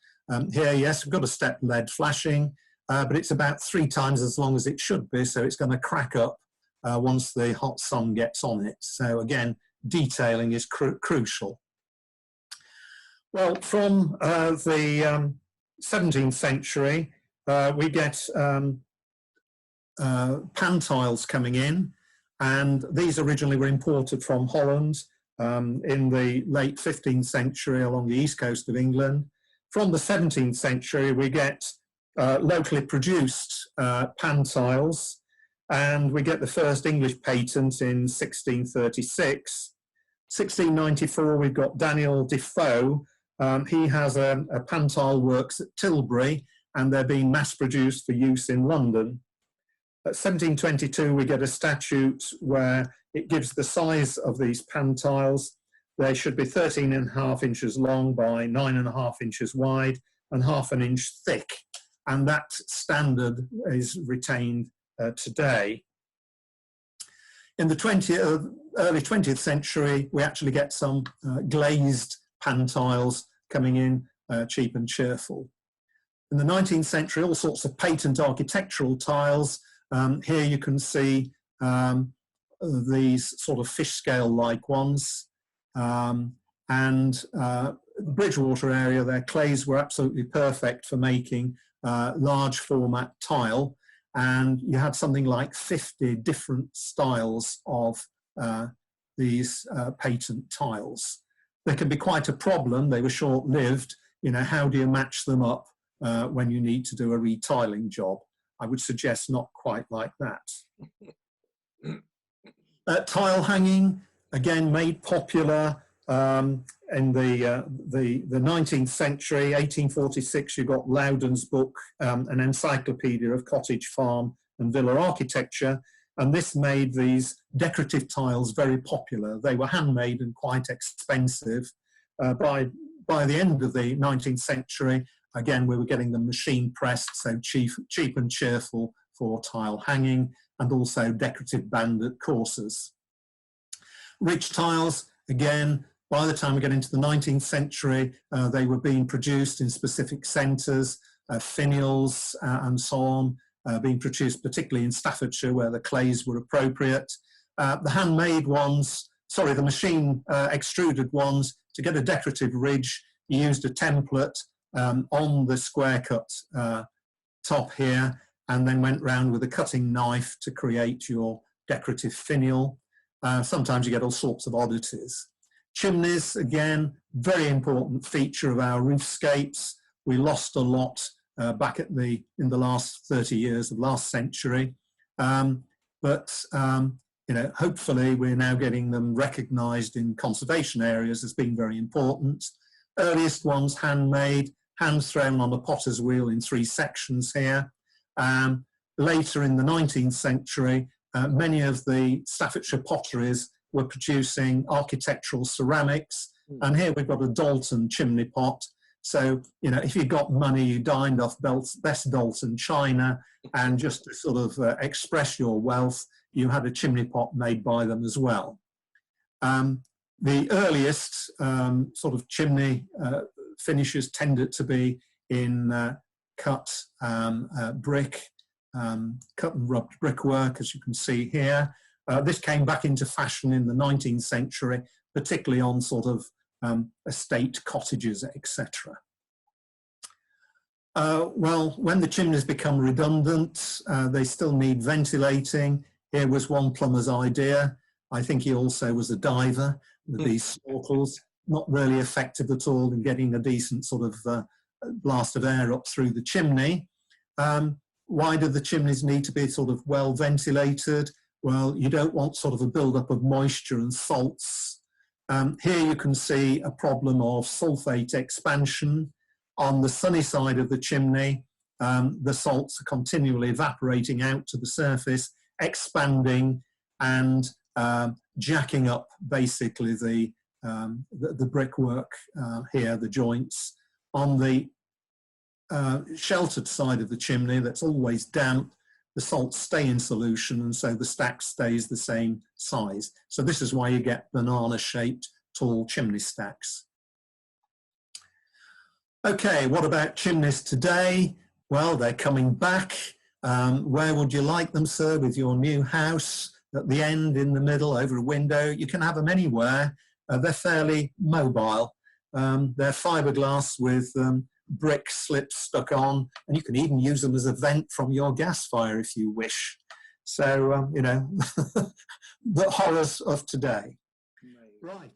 Here, yes, we've got a step LED flashing, but it's about 3 times as long as it should be, so it's going to crack up once the hot sun gets on it. So again, detailing is crucial. Well, from the 17th century, we get pan tiles coming in, and these originally were imported from Holland in the late 15th century along the east coast of England. From the 17th century, we get locally produced pan tiles, and we get the first English patent in 1636. 1694, we've got Daniel Defoe. He has a pan tile works at Tilbury, and they're being mass produced for use in London. At 1722, we get a statute where it gives the size of these pan tiles. They should be 13.5 inches long by 9.5 inches wide and 1/2 inch thick. And that standard is retained today. In the early 20th century, we actually get some glazed pan tiles coming in, cheap and cheerful. In the 19th century, all sorts of patent architectural tiles. Here you can see these sort of fish scale-like ones. Bridgewater area, their clays were absolutely perfect for making large format tile. And you had something like 50 different styles of these patent tiles. They can be quite a problem. They were short-lived. You know, how do you match them up when you need to do a retiling job? I would suggest not quite like that. Tile hanging, again, made popular in the 19th century. 1846, you got Loudon's book, an encyclopedia of cottage, farm and villa architecture, and this made these decorative tiles very popular. They were handmade and quite expensive. By the end of the 19th century, again, we were getting them machine pressed, so cheap and cheerful for tile hanging, and also decorative banded courses. Ridge tiles, again, by the time we get into the 19th century, they were being produced in specific centres, finials and so on, being produced particularly in Staffordshire where the clays were appropriate. The handmade ones, sorry, the machine extruded ones, to get a decorative ridge, you used a template on the square cut top here, and then went round with a cutting knife to create your decorative finial. Sometimes you get all sorts of oddities. Chimneys, again, very important feature of our roofscapes. We lost a lot back in the last 30 years of last century. You know, hopefully we're now getting them recognised in conservation areas as being very important. Earliest ones handmade, hands thrown on a potter's wheel in 3 sections here. Later in the 19th century, many of the Staffordshire potteries were producing architectural ceramics. And here we've got a Dalton chimney pot. So, you know, if you got money, you dined off best Dalton china, and just to sort of express your wealth, you had a chimney pot made by them as well. The earliest sort of chimney finishes tended to be in cut brick, cut and rubbed brickwork, as you can see here. This came back into fashion in the 19th century, particularly on sort of estate cottages, etc. Well, when the chimneys become redundant, they still need ventilating. Here was one plumber's idea. I think he also was a diver with these snorkels, not really effective at all in getting a decent sort of blast of air up through the chimney. Why do the chimneys need to be sort of well ventilated? Well, you don't want sort of a build-up of moisture and salts. Here you can see a problem of sulfate expansion. On the sunny side of the chimney, the salts are continually evaporating out to the surface, expanding and jacking up basically the brickwork here, the joints. On the sheltered side of the chimney that's always damp, the salts stay in solution, and so the stack stays the same size. So this is why you get banana-shaped tall chimney stacks. Okay, what about chimneys today? Well, they're coming back. Where would you like them, sir, with your new house? At the end, in the middle, over a window? You can have them anywhere. They're fairly mobile. They're fiberglass with brick slips stuck on, and you can even use them as a vent from your gas fire if you wish. So, you know, the horrors of today. Right.